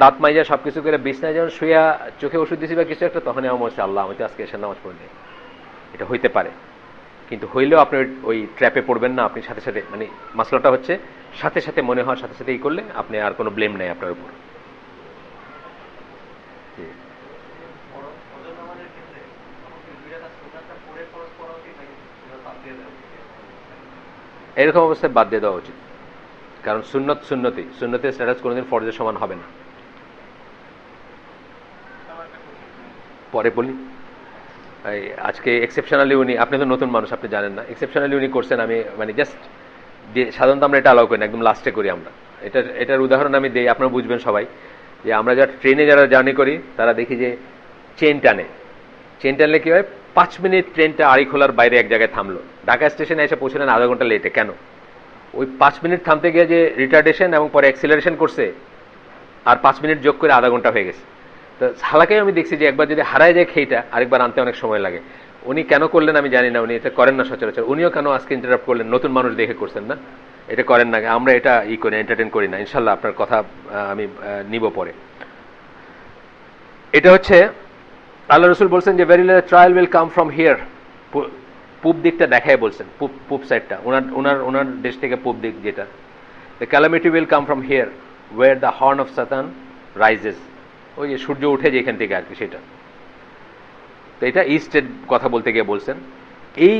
দাঁত মাইজা সবকিছু করে বিছনায় যখন শুয়া চোখে ওষুধ দিছি বা কিছু একটা, তখনই আমার মনে হচ্ছে আল্লাহ আমি তো আজকে এশার নামাজ পড়ি। এটা হইতে পারে, কিন্তু হইলেও আপনি ওই ট্র্যাপে পড়বেন না। আপনি সাথে সাথে, মানে মাসলাটা হচ্ছে সাথে সাথে মনে হওয়ার সাথে সাথে করলে আপনি আর কোনো ব্লেম নেই আপনার উপর। এরকম অবস্থায় বাদ দিয়ে দেওয়া উচিত, কারণ সুন্নত সুন্নতি, সুন্নতের স্ট্যাটাস কোনোদিন ফরজের সমান হবে না। পরে বলি, আজকে এক্সেপশনালি উনি, আপনি তো নতুন মানুষ আপনি জানেন না, এক্সেপশনালি উনি করছেন। আমি মানে জাস্ট সাধারণত আমরা এটা অ্যালাউ করি না, একদম লাস্টে করি আমরা। এটার উদাহরণ আমি দিই, আপনারা বুঝবেন সবাই, যে আমরা যারা ট্রেনে যারা জার্নি করি তারা দেখি যে চেন টানে, চেন টানলে কি হয়, 5 মিনিট ট্রেনটা আড়িখোলার বাইরে এক জায়গায় থামলো, ঢাকা স্টেশনে এসে পৌঁছলেন আধা ঘন্টা লেটে। কেন? ওই 5 মিনিট থামতে গিয়ে যে রিটার্ডেশন এবং পরে অ্যাক্সিলারেশন করছে, আর 5 মিনিট যোগ করে আধা ঘন্টা হয়ে গেছে। তো হালাকে আমি দেখছি যে একবার যদি হারায় যায় খেইটা, আরেকবার আনতে অনেক সময় লাগে। উনি কেন করলেন আমি জানি না, উনি এটা করেন না সচরাচর। উনিও কেন আজকে ইন্টারাপ্ট করলেন? নতুন মানুষ দেখে করছেন না, এটা করেন না। আমরা এটা করি, এন্টারটেন করি না। ইনশাল্লাহ আপনার কথা আমি নিব পরে। এটা হচ্ছে আল্লাহ রসুল বলছেন যে very trial will come from here, পূব দিকটা দেখায় বলছেন, পূব সাইডটা, ওনার দেশ থেকে পূব দিক যেটা, the calamity will come from here where the horn of Satan rises, ওই যে সূর্য উঠে যে এখান থেকে আর কি, সেটা। তো এটা ইস্টের কথা বলতে গিয়ে বলছেন। এই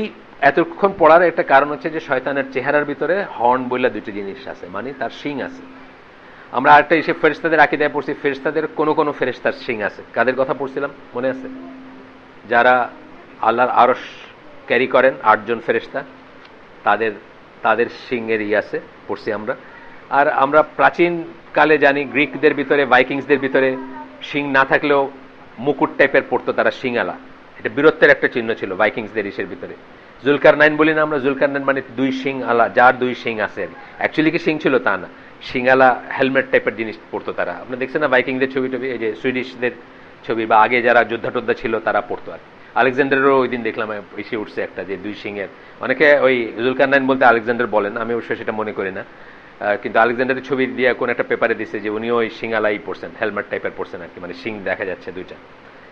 এতক্ষণ পড়ার একটা কারণ হচ্ছে যে শয়তানের চেহারার ভিতরে হর্ন বইলা দুটো জিনিস আছে, মানে তার শিং আছে। আমরা আরেকটা এসে ফেরেশতাদের আকীদায় পড়ছি, ফেরেশতাদের কোন ফেরেশতার শিং আছে। কাদের কথা পড়ছিলাম মনে আছে? যারা আল্লাহর আরশ ক্যারি করেন, 8 জন ফেরেশতা, তাদের শিংয়ের আছে পড়ছি আমরা। আর আমরা প্রাচীন কালে জানি গ্রিকদের ভিতরে, ভাইকিংসদের ভিতরে শিং না থাকলেও মুকুট টাইপের পড়তো তারা, শিংআলা। এটা বীরত্বের একটা চিহ্ন ছিল ভাইকিংসদের ইসের ভিতরে। জুলকারনাইন বলি না আমরা, জুলকারনাইন মানে 2 শিং আলা, যার 2 শিং আছে। অ্যাকচুয়ালি কি শিং ছিল তা না, শিংআলা হেলমেট টাইপের জিনিস পড়তো তারা। আপনি দেখছেন না ভাইকিংদের ছবি টবি, এই যে সুইডিশদের ছবি, বা আগে যারা যোদ্ধা টোদ্ধা ছিল তারা পড়তো আর। আলেকজান্ডারেরও ওই দিন দেখলাম এসে উঠছে একটা, যে 2 শিংয়ের। অনেকে ওই জুলকারনাইন বলতে আলেকজান্ডার বলেন, আমি অবশ্যই সেটা মনে করি না, কিন্তু আলেকজান্ডারের ছবি দিয়ে কোন একটা পেপারে দিছে যে উনিও ওই শিংআলাই পড়ছেন, হেলমেট টাইপের পড়ছেন আর কি, মানে শিং দেখা যাচ্ছে 2টা।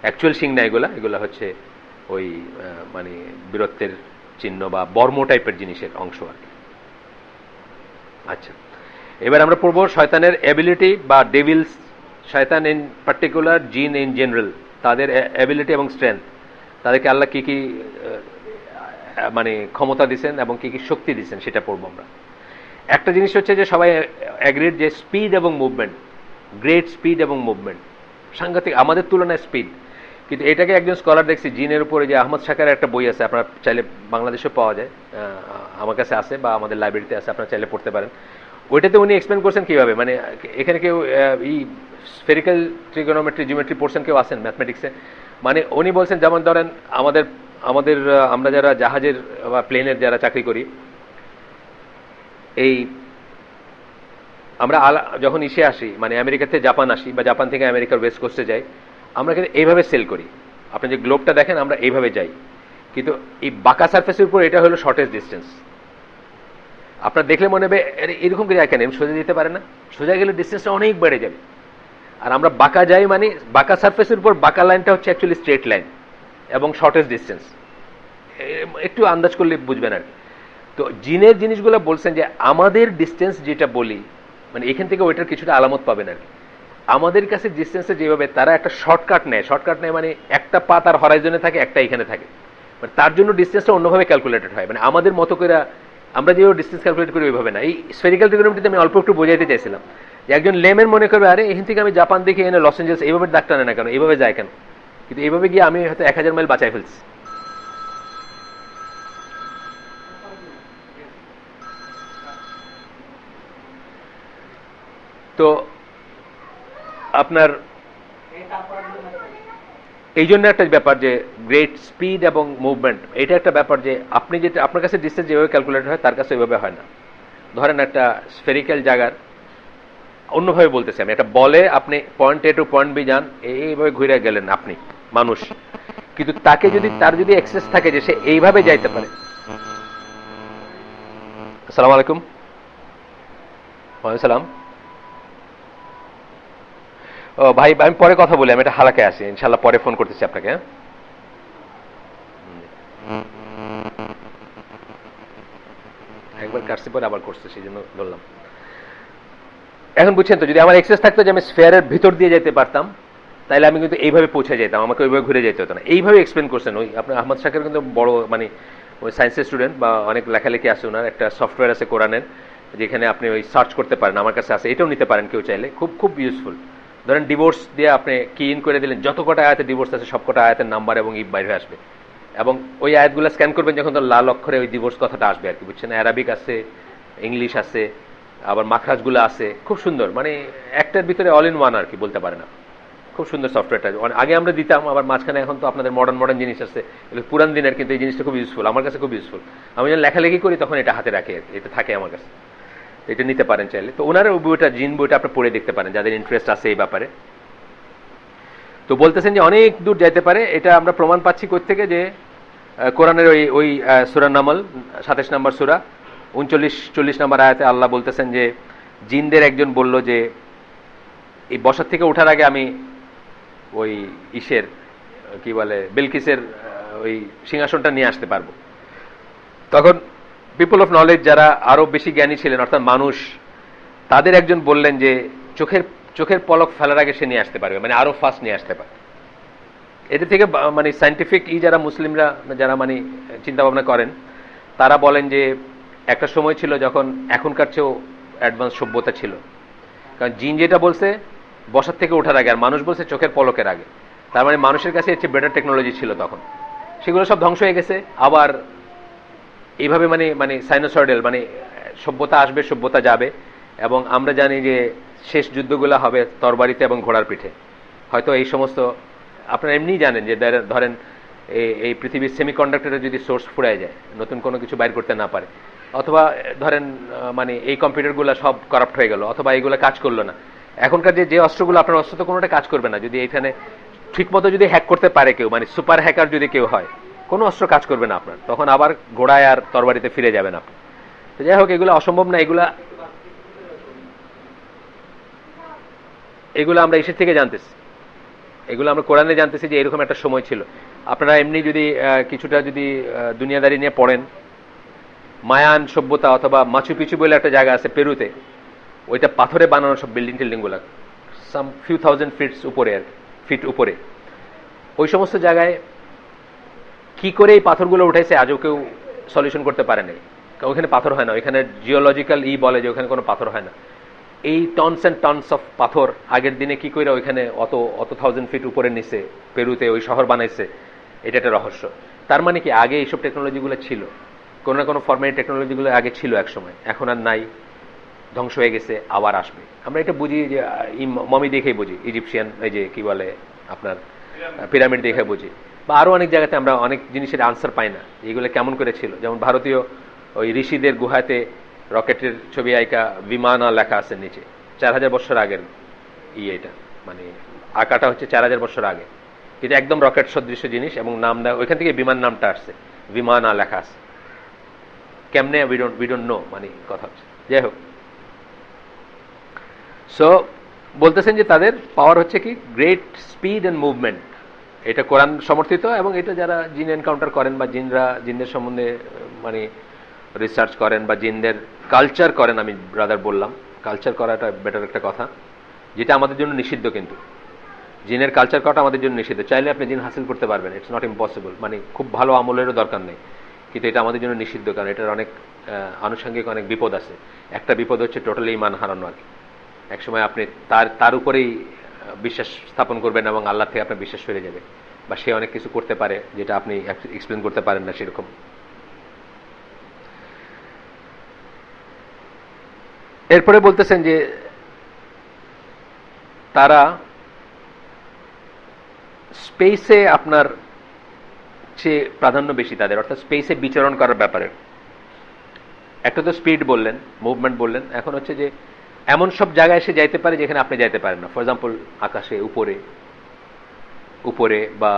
অ্যাকচুয়াল শিং না এগুলা হচ্ছে ওই মানে বীরত্বের চিহ্ন বা বর্ম টাইপের জিনিসের অংশ আর কি। আচ্ছা, এবার আমরা পড়ব শয়তানের এবিলিটি বা ডেভিলস, শয়তান ইন পার্টিকুলার, জিন ইন জেনারেল, তাদের এবিলিটি এবং স্ট্রেংথ, তাদেরকে আল্লাহ কি কি মানে ক্ষমতা দিচ্ছেন এবং কি কি শক্তি দিচ্ছেন সেটা পড়বো আমরা। একটা জিনিস হচ্ছে যে সবাই অ্যাগ্রিড যে স্পিড এবং মুভমেন্ট, গ্রেট স্পিড এবং মুভমেন্ট, সাংঘাতিক আমাদের তুলনায় স্পিড। কিন্তু এটাকে একজন স্কলার দেখছি জিনের উপরে, যে আহমদ শাকারের একটা বই আছে, আপনারা চাইলে বাংলাদেশে পাওয়া যায়, আমার কাছে আছে বা আমাদের লাইব্রেরিতে আছে, আপনারা চাইলে পড়তে পারেন। ওইটাতে উনি এক্সপ্লেন করছেন কিভাবে, মানে এখানে কেউ স্ফেরিক্যাল ট্রিগোনোমেট্রি, জিওমেট্রি পড়ছেন কেউ আছেন ম্যাথমেটিক্সে, মানে উনি বলছেন যেমন ধরেন আমরা যারা জাহাজের বা প্লেনের যারা চাকরি করি, এই আমরা যখন ইসে আসি, মানে আমেরিকা থেকে জাপান আসি বা জাপান থেকে আমেরিকার ওয়েস্ট কোস্টে যাই, আমরা কিন্তু এইভাবে সেল করি। আপনি যে গ্লোবটা দেখেন আমরা এইভাবে যাই, কিন্তু এই বাঁকা সার্ফেসের উপর এটা হলো শর্টেস্ট ডিস্টেন্স। আপনার দেখলে মনে হবে এরকম করে যায় কেন, সোজা যেতে পারে না, সোজা গেলে ডিস্টেন্সটা অনেক বেড়ে যাবে। আর আমরা বাঁকা যাই, মানে বাঁকা সার্ফেসের উপর বাঁকা লাইনটা হচ্ছে অ্যাকচুয়ালি স্ট্রেট লাইন এবং শর্টেস্ট ডিস্টেন্স। একটু আন্দাজ করলে বুঝবেন আর কি। তো জিনের জিনিসগুলো বলছেন যে আমাদের ডিস্টেন্স যেটা বলি, মানে এখান থেকে ওইটার কিছুটা আলামত পাবেন আর কি। আমাদের কাছে ডিস্টেন্সে যেভাবে তারা একটা শর্টকাট নেয় মানে একটা পা তার হরাইজনে থাকে, একটা এখানে থাকে, মানে তার জন্য ডিস্টেন্সটা অন্যভাবে ক্যালকুলেটেড হয়, মানে আমাদের মতো করে আমরা যেভাবে ডিস্টেন্স ক্যালকুলেট করি ওইভাবে না। এই স্ফেরিক্যাল ট্রিগোনোমেট্রিতে আমি অল্প একটু বোঝাইতে চাইছিলাম যে একজন লেমেন মনে করবে আরে এখান থেকে আমি জাপান দেখে এনে লস এঞ্জেলস এইভাবে দাগ টানে না কেন, এইভাবে যায় কেন, কিন্তু এইভাবে গিয়ে আমি হয়তো 1000 মাইল বাঁচাই ফেলছি। তো আপনার এই জন্য একটা ব্যাপার যে গ্রেট স্পিড এবং মুভমেন্ট, এটা একটা ব্যাপার যে আপনি যেটা আপনার কাছে ডিস্টেন্স যেভাবে ক্যালকুলেট হয় তার কাছে ওইভাবে হয় না। ধরেন একটা স্ফেরিক্যাল জায়গার, অন্যভাবে বলতেছি আমি, একটা বলে আপনি পয়েন্ট এ টু পয়েন্ট বি যান, এইভাবে ঘুরে গেলেন আপনি মানুষ, কিন্তু তাকে যদি তার যদি অ্যাক্সেস থাকে যে সে এইভাবে যাইতে পারে। আসসালামু আলাইকুম। ওয়ালাইকুম সালাম। ও ভাই আমি পরে কথা বলি, আমি এটা হালাকে আসি ইনশাল্লাহ, পরে ফোন করতেছি আপনাকে। একবার কাটছি পরে আবার করছে, সেই জন্য বললাম। এখন বুঝছেন তো, যদি আমার এক্সেস থাকতো যে আমি স্ফেয়ারের ভিতর দিয়ে যেতে পারতাম, তাহলে আমি কিন্তু এইভাবে পৌঁছে যেতাম, আমাকে ওইভাবে ঘুরে যেতে হতো না। এইভাবে এক্সপ্লেন করছেন ওই আপনার আহমদ শাকের, কিন্তু বড় মানে ওই সায়েন্সের স্টুডেন্ট বা অনেক লেখালেখি আছে ওনার, একটা সফটওয়্যার আছে কোরআনের যেখানে আপনি ওই সার্চ করতে পারেন, আমার কাছে আছে, এটাও নিতে পারেন কেউ চাইলে, খুব খুব ইউজফুল। ধরেন ডিভোর্স দিয়ে আপনি কি ইন করে দিলেন, যত কটা আয়াতে ডিভোর্স আছে সব কটা আয়াতের নাম্বার এবং ই বাইরে আসবে, এবং ওই আয়াতগুলো স্ক্যান করবেন যখন, তো লাল অক্ষরে ওই ডিভোর্স কথাটা আসবে আর কি, বুঝছেন। অ্যারাবিক আছে, ইংলিশ আছে, আবার মাখরাজগুলো আছে, খুব সুন্দর, মানে একটার ভিতরে অল ইন ওয়ান আর কি বলতে পারে না। খুব সুন্দর সফটওয়্যারটা, আগে আমরা দিতাম, আবার মাঝখানে এখন তো আপনাদের মডার্ন মডার্ন জিনিস আছে, এগুলো পুরান দিনের, কিন্তু এই জিনিসটা খুব ইউজফুল, আমার কাছে খুব ইউজফুল। আমি যখন লেখালেখি করি তখন এটা হাতে রাখি আর কি, এটা থাকে আমার কাছে, এটা নিতে পারেন চাইলে। তো ওনার বইটা, জিন বইটা আপনি পড়ে দেখতে পারেন যাদের ইন্টারেস্ট আছে এই ব্যাপারে। তো বলতেছেন যে অনেক দূর যাইতে পারে, এটা আমরা প্রমাণ পাচ্ছি কোত্থেকে, যে কোরআনের ওই ওই সূরা নামল 27 নম্বর সূরা 39-40 নম্বর আয়াতে আল্লাহ বলতেছেন যে জিনদের একজন বলল যে এই বসার থেকে ওঠার আগে আমি ওই ইসের কি বলে বিলকিসের ওই সিংহাসনটা নিয়ে আসতে পারবো। তখন পিপল অফ নলেজ যারা আরো বেশি জ্ঞানী ছিলেন, অর্থাৎ মানুষ, তাদের একজন বললেন যে চোখের পলক ফেলার আগে সে নিয়ে আসতে পারবে, মানে আরো ফাস্ট নিয়ে আসতে পারবে। এটা থেকে মানে সায়েন্টিফিক যারা মুসলিমরা যারা মানে চিন্তা ভাবনা করেন, তারা বলেন যে একটা সময় ছিল যখন এখনকার চেয়েও অ্যাডভান্স সভ্যতা ছিল, কারণ জিন যেটা বলছে বসার থেকে ওঠার আগে, আর মানুষ বলছে চোখের পলকের আগে, তার মানে মানুষের কাছে এর চেয়ে বেটার টেকনোলজি ছিল তখন, সেগুলো সব ধ্বংস হয়ে গেছে। আবার এইভাবে মানে মানে সাইনোসয়েডাল, মানে সভ্যতা আসবে, সভ্যতা যাবে, এবং আমরা জানি যে শেষ যুদ্ধগুলো হবে তরবারিতে এবং ঘোড়ার পিঠে। হয়তো এই সমস্ত আপনারা এমনিই জানেন যে ধরেন এই পৃথিবীর সেমিকন্ডাক্টরের যদি সোর্স ফুরায় যায়, নতুন কোনো কিছু বাইর করতে না পারে, অথবা ধরেন মানে এই কম্পিউটারগুলো সব করাপ্ট হয়ে গেল, অথবা এইগুলো কাজ করলো না, এখনকার যে অস্ত্রগুলো, আপনার অস্ত্র তো কোনোটা কাজ করবে না যদি এখানে ঠিকমতো যদি হ্যাক করতে পারে কেউ, মানে সুপার হ্যাকার যদি কেউ হয়, কোনো অস্ত্র কাজ করবে না আপনার, তখন আবার ঘোড়ায় আর তরবারিতে ফিরে যাবেন আপনি। তো যাই হোক, এগুলো অসম্ভব না, এগুলো আমরা ইসের থেকে জানতেছি, এগুলো আমরা কোরআনে জানতেছি যে এরকম একটা সময় ছিল। আপনারা এমনি যদি কিছুটা যদি দুনিয়াদারি নিয়ে পড়েন, মায়ান সভ্যতা অথবা মাচু পিচু বলে একটা জায়গা আছে পেরুতে, ওইটা পাথরে বানানো সব বিল্ডিং টিল্ডিং গুলা, সাম ফিউ থাউজেন্ড ফিট উপরে, ওই সমস্ত জায়গায় কি করে এই পাথরগুলো উঠাইছে আজও কেউ সলিউশন করতে পারে নাই। ওইখানে পাথর হয় না, ওইখানে জিওলজিক্যাল বলে যে ওখানে কোনো পাথর হয় না। এই টনস অ্যান্ড টনস অফ পাথর আগের দিনে কি করে ওইখানে অত 1000 ফিট উপরে নিচে পেরুতে ওই শহর বানাইছে, এটা একটা রহস্য। তার মানে কি আগে এইসব টেকনোলজিগুলো ছিল, কোনো না কোনো ফর্মের টেকনোলজিগুলো আগে ছিল এক সময়, এখন আর নাই, ধ্বংস হয়ে গেছে, আবার আসবে। আমরা এটা বুঝি যে মমি দেখেই বুঝি, ইজিপশিয়ান এই যে কি বলে আপনার পিরামিড দেখে বুঝি, বা আরো অনেক জায়গাতে আমরা অনেক জিনিসের আনসার পাই না এগুলো কেমন করে ছিল। যেমন ভারতীয় ওই ঋষিদের গুহাতে রকেটের ছবি আইকা বিমানা লেখা আছে নিচে, 4000 বছর আগের এটা, মানে আঁকাটা হচ্ছে 4000 বছর আগে, কিন্তু একদম রকেট সদৃশ্য জিনিস, এবং নাম দেওয়া ওইখান থেকে বিমান নামটা আসছে, বিমানা লেখা আছে, কেমনে উই ডোন্ট নো, মানে কথা হচ্ছে। যাই হোক, সো বলতেছেন যে তাদের পাওয়ার হচ্ছে কি গ্রেট স্পিড অ্যান্ড মুভমেন্ট, এটা কোরআন সমর্থিত, এবং এটা যারা জিন এনকাউন্টার করেন বা জিনদের সম্বন্ধে মানে রিসার্চ করেন বা জিনদের কালচার করেন, আমি ব্রাদার বললাম কালচার করাটা বেটার একটা কথা, যেটা আমাদের জন্য নিষিদ্ধ, কিন্তু জিনের কালচার করাটা আমাদের জন্য নিষিদ্ধ। চাইলে আপনি জিন হাসিল করতে পারবেন, ইটস নট ইম্পসিবল, মানে খুব ভালো আমলেরও দরকার নেই, কিন্তু এটা আমাদের জন্য নিষিদ্ধ, কারণ এটার অনেক আনুষঙ্গিক অনেক বিপদ আছে। একটা বিপদ হচ্ছে টোটালি ইমান হারানো আর কি। একসময় আপনি তার উপরেই বিশ্বাস স্থাপন করবেন এবং আল্লাহ থেকে আপনার বিশ্বাস ফিরে যাবে, বা সে অনেক কিছু করতে পারে যেটা আপনি এক্সপ্লেন করতে পারেন না সেরকম। এরপরে বলতেছেন যে তারা স্পেসে আপনার চেয়ে প্রাধান্য বেশি তাদের, অর্থাৎ স্পেসে বিচরণ করার ব্যাপারে। একটা তো স্পিড বললেন, মুভমেন্ট বললেন, এখন হচ্ছে যে এমন সব জায়গায় এসে যাইতে পারে যেখানে আপনি যাইতে পারেন না। ফর এক্সাম্পল আকাশে উপরে উপরে, বা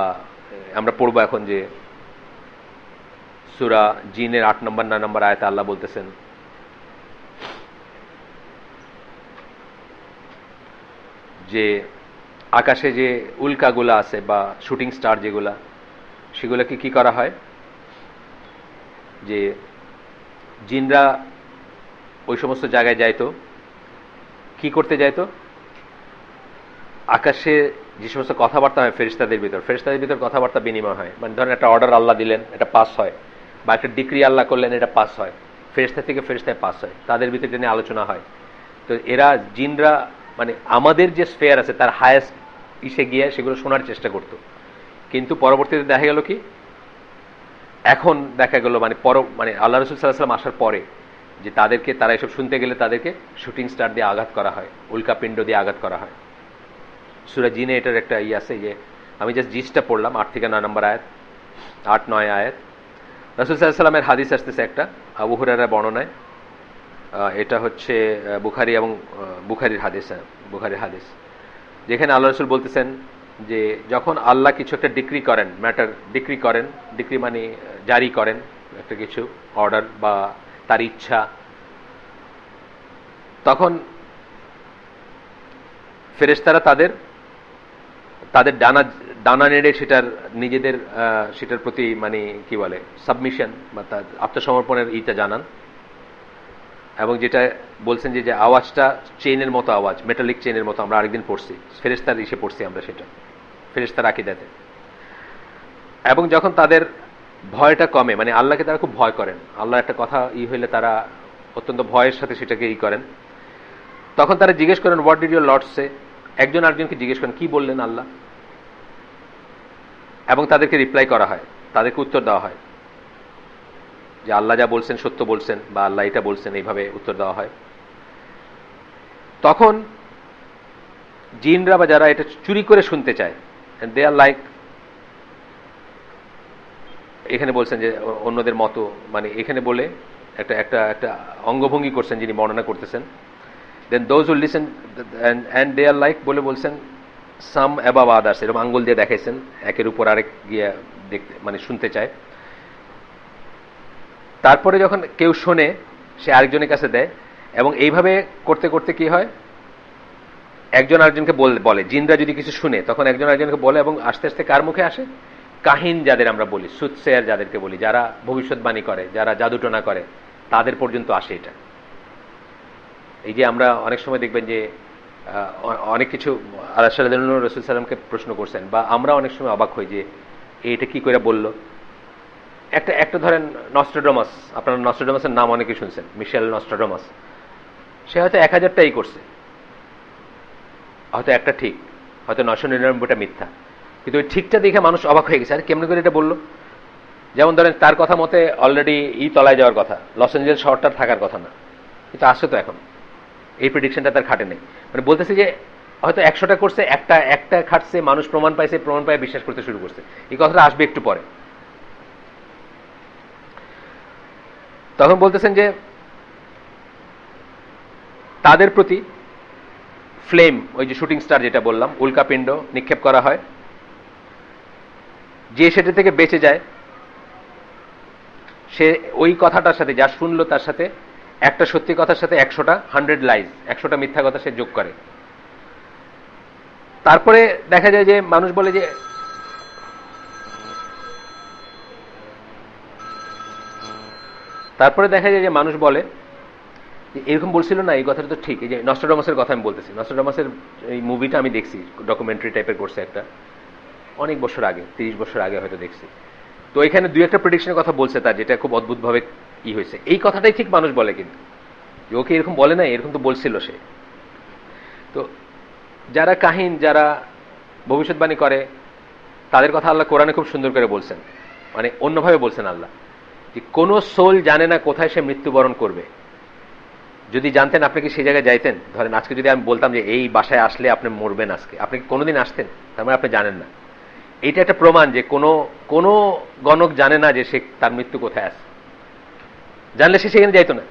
আমরা পড়বো এখন যে সূরা জিনের 8 নম্বর 9 নম্বর আয়াতে আল্লাহ বলতেছেন যে আকাশে যে উল্কাগুলা আছে বা শুটিং স্টার যেগুলা, সেগুলোকে কি করা হয়, যে জিনরা ওই সমস্ত জায়গায় যাইতো, কি করতে যাইতো, আকাশে যে সমস্ত কথাবার্তা হয় ফেরেশতাদের ভিতর কথাবার্তা বিনিময় হয়। মানে ধরেন একটা অর্ডার আল্লাহ দিলেন, এটা পাস হয়, বা একটা ডিক্রি আল্লাহ করলেন, এটা পাস হয়, ফেরেশতা থেকে ফেরেশতায় পাস হয়, তাদের ভিতরে নিয়ে আলোচনা হয়। তো এরা জিনরা মানে আমাদের যে স্ফেয়ার আছে তার হায়েস্ট ইসে গিয়ে সেগুলো শোনার চেষ্টা করত। কিন্তু পরবর্তীতে দেখা গেল কি, এখন দেখা গেল মানে আল্লাহ রাসূল সাল্লাল্লাহু আলাইহি ওয়াসাল্লাম আসার পরে যে তারা এসব শুনতে গেলে তাদেরকে শুটিং স্টার দিয়ে আঘাত করা হয়, উল্কাপিণ্ড দিয়ে আঘাত করা হয়। সূরা জিনে এটার একটা আছে, যে আমি জাস্ট জিসটা পড়লাম 8 থেকে 9 নম্বর আয়াত, 8-9 আয়াত। রাসূল সাল্লাল্লাহু আলাইহি ওয়াসাল্লামের হাদিস আসতেছে একটা আবু হুরায়রার বর্ণনায়, এটা হচ্ছে বুখারী এবং বুখারীর হাদিস, যেখানে আল্লাহ রাসূল বলতেছেন যে যখন আল্লাহ কিছু একটা ডিক্রি করেন, ডিক্রি মানে জারি করেন একটা কিছু অর্ডার বা তার ইচ্ছা, তখন ফেরেশতারা তাদের ডানা নেড়ে সেটার প্রতি মানে কি বলে সাবমিশন বা তার আত্মসমর্পণের ইটা জানান। এবং যেটা বলছেন যে আওয়াজটা চেইনের মতো আওয়াজ, মেটালিক চেইনের মতো, আমরা আরেকদিন পড়ছি ফেরেশতার ইসে পড়ছি আমরা, সেটা ফেরেশতার আকীদাতে। এবং যখন তাদের ভয়টা কমে, মানে আল্লাহকে তারা খুব ভয় করেন, আল্লাহর একটা কথা হইলে তারা অত্যন্ত ভয়ের সাথে সেটাকে করেন, তখন তারা জিজ্ঞেস করেন হোয়াট ডিড ইউর লর্ড সে, একজন আরেকজনকে জিজ্ঞেস করেন কি বললেন আল্লাহ, এবং তাদেরকে রিপ্লাই করা হয়, তাদেরকে উত্তর দেওয়া হয় যে আল্লাহ যা বলছেন সত্য বলছেন, বা আল্লাহ এটা বলছেন, এইভাবে উত্তর দেওয়া হয়। তখন জিনরা বা যারা এটা চুরি করে শুনতে চায়, দে আর লাইক, এখানে বলছেন যে অন্যদের মতো, মানে এখানে বলে একটা একটা একটা অঙ্গভঙ্গি করছেন যিনি বর্ণনা করতেছেন, then those who listen and they are like বলে বলছেন সাম অ্যাবাভ আদার্স, এরকম আঙ্গুল দিয়ে দেখাইছেন একের উপর আরেক গিয়ে দেখতে, মানে শুনতে চায়। তারপরে যখন কেউ শোনে সে আরেকজনের কাছে দেয়, এবং এইভাবে করতে করতে কি হয়, একজন আরেকজনকে বলে, জিনরা যদি কিছু শুনে তখন একজন আরেকজনকে বলে, এবং আস্তে আস্তে কার মুখে আসে, কাহিন যাদের আমরা বলি, সুৎসেয়ার যাদেরকে বলি, যারা ভবিষ্যৎবাণী করে, যারা জাদুটোনা করে, তাদের পর্যন্ত আসে এটা। এই যে আমরা অনেক সময় দেখবেন যে অনেক কিছু আল্লাহ রাসূল সাল্লামকে প্রশ্ন করছেন, বা আমরা অনেক সময় অবাক হই যে এটা কি করে বললো। একটা ধরেন নস্ট্রাডামাস, আপনারা নস্ট্রাডামাসের নাম অনেকে শুনছেন, মিশেল নস্ট্রাডামাস, সে হয়তো 1000টাই করছে, হয়তো একটা ঠিক, হয়তো 999টা মিথ্যা, কিন্তু ওই ঠিকটা দেখে মানুষ অবাক হয়ে গেছে, আরে কেমন করে এটা বললো। যেমন ধরেন তার কথা মতে অলরেডি তলায় যাওয়ার কথা, লস এঞ্জেলস শহরটার থাকার কথা না, কিন্তু আসছে তো এখন, এই প্রেডিকশনটা তার খাটে নেই। মানে বলতেছে যে হয়তো 100টা করছে, একটা খাটছে, মানুষ প্রমাণ পায় বিশ্বাস করতে শুরু করছে। এই কথাটা আসবে একটু পরে। তখন বলতেছেন যে তাদের প্রতি ফ্লেম, ওই যে শুটিং স্টার যেটা বললাম, উল্কাপিণ্ড নিক্ষেপ করা হয়, যে সেটা থেকে বেঁচে যায় সে ওই কথাটার সাথে, যা শুনলো তার সাথে একটা সত্যি কথার সাথে 100টা লাইজ, 100টা মিথ্যা কথা সে যোগ করে। তারপরে দেখা যায় যে মানুষ বলে যে এরকম বলছিল না, এই কথাটা তো ঠিক। এই যে নস্ট্রাডামাসের কথা আমি বলতেছি, নস্ট্রাডামাসের এই মুভিটা আমি দেখছি, ডকুমেন্টারি টাইপের করছে একটা, অনেক বছর আগে, 30 বছর আগে হয়তো দেখছি। তো এখানে দুই একটা প্রেডিকশনের কথা বলছে তার, যেটা খুব অদ্ভুতভাবে ই হয়েছে। এই কথাটাই ঠিক মানুষ বলে, কিন্তু ওকে এরকম বলে না, এরকম তো বলছিল সে। তো যারা কাহিন, যারা ভবিষ্যৎবাণী করে, তাদের কথা আল্লাহ কোরআনে খুব সুন্দর করে বলছেন, মানে অন্যভাবে বলছেন আল্লাহ, যে কোনো সোল জানে না কোথায় সে মৃত্যুবরণ করবে। যদি জানতেন আপনি কি সেই জায়গায় যাইতেন? ধরেন আজকে যদি আমি বলতাম যে এই বাসায় আসলে আপনি মরবেন আজকে, আপনি কি কোনোদিন আসতেন? তার মানে আপনি জানেন না। এইটা একটা প্রমাণ যে কোনো গণক জানে না যে সে তার মৃত্যু কোথায় আছে। জানলে সে সেখানে যাইতো না।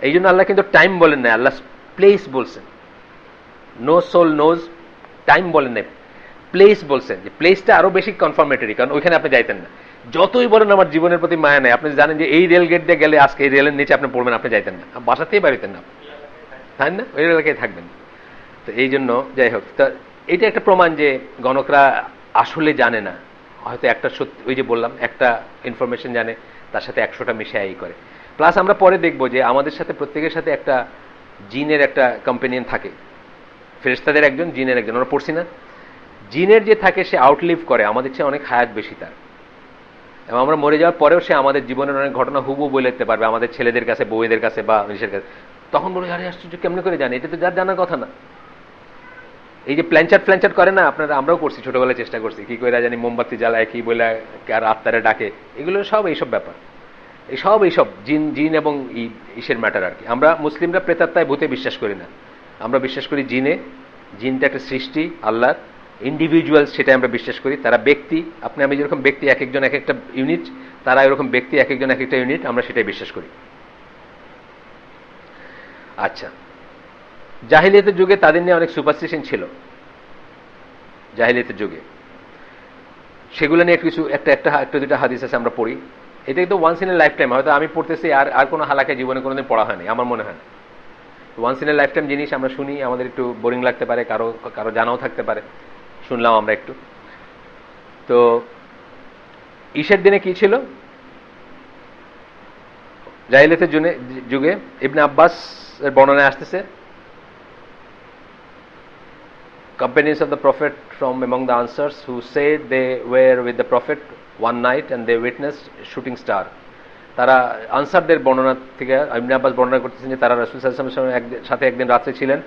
এই জন্য আল্লাহ কিন্তু টাইম বলেন না, আল্লাহ প্লেস বলছেন। নো সোল নোজ, টাইম বলেন না, প্লেস বলছেন। যে প্লেসটা আরো বেশি কনফার্মেটরি, কারণ ওইখানে আপনি যাইতেন না। যতই বলেন আমার জীবনের প্রতি মায়া নাই, আপনি জানেন যে এই রেল গেট দিয়ে গেলে আজকে এই রেলের নিচে আপনি পড়বেন, আপনি যাইতেন না, বাসাতেই বাড়িতেন না, তাই না? ওই এলাকায় থাকবেন। তো এই জন্য যাই হোক, তা এটা একটা প্রমাণ যে গণকরা আসলে জানে না, হয়তো একটা সত্যি, ওই যে বললাম, একটা ইনফরমেশন জানে, তার সাথে 100টা মিশে এই করে। প্লাস আমরা পরে দেখবো যে আমাদের সাথে প্রত্যেকের সাথে একটা জিনের একটা কম্পেনিয়ন থাকে, ফেরেশতাদের একজন, জিনের একজন। আমরা পড়ছি না, জিনের যে থাকে সে আউটলিভ করে, আমাদের চেয়ে অনেক হায়াত বেশি তার, এবং আমরা মরে যাওয়ার পরেও সে আমাদের জীবনের অনেক ঘটনা হুবহু বলে দিতে পারবে আমাদের ছেলেদের কাছে, বউয়েদের কাছে বা নিজের কাছে। তখন বলে, আরে আশ্চর্য, কেমনে করে জানে? এটা তো যার জানার কথা না। এই যে প্ল্যানচাট করে না আপনারা, আমরাও করছি, ছোটবেলায় চেষ্টা করছি, কি করে জানি মোমবাতি জ্বালায়, কি বলে আর আত্মারে ডাকে, এগুলো সব এইসব ব্যাপার, এইসব জিন এবং ইসের ম্যাটার আর কি। আমরা মুসলিমরা প্রেতাত্মায় ভূতে বিশ্বাস করি না, আমরা বিশ্বাস করি জিনে। জিনটা একটা সৃষ্টি আল্লাহর, ইন্ডিভিজুয়াল, সেটা আমরা বিশ্বাস করি। তারা ব্যক্তি, আপনি আমি যেরকম ব্যক্তি, এক একজন এক একটা ইউনিট, তারা এরকম ব্যক্তি, এক একজন এক একটা ইউনিট, আমরা সেটাই বিশ্বাস করি। আচ্ছা, জাহিলিয়াতের যুগে তাদের নিয়ে অনেক সুপারস্টিশন ছিল, জাহিলিয়াতের যুগে। সেগুলো নিয়ে কিছু একটা দুটা হাদিস আছে, আমরা পড়ি। এটাই তো once in a lifetime, হয়তো আমি পড়তেছি, আর কোনো হালাকে জীবনে কোনোদিন পড়া হয়নি আমার মনে হয় না। Once in a lifetime জিনিস আমরা শুনি, আমাদের একটু বোরিং লাগতে পারে, কারো জানাও থাকতে পারে, শুনলাম আমরা একটু। তো ঈশের দিনে কি ছিল জাহিলিয়াতের যুগে? ইবনে আব্বাস এর বর্ণনায় আসতেছে, companions of the prophet from among the answers who said they were with the prophet one night and they witnessed shooting star. তারা আনসারদের বর্ণনা থেকে ইবনে আব্বাস বর্ণনা করতেছেন যে তারা রাসূল সাল্লাল্লাহু আলাইহি ওয়াসাল্লামের সাথে একদিন রাতে ছিলেন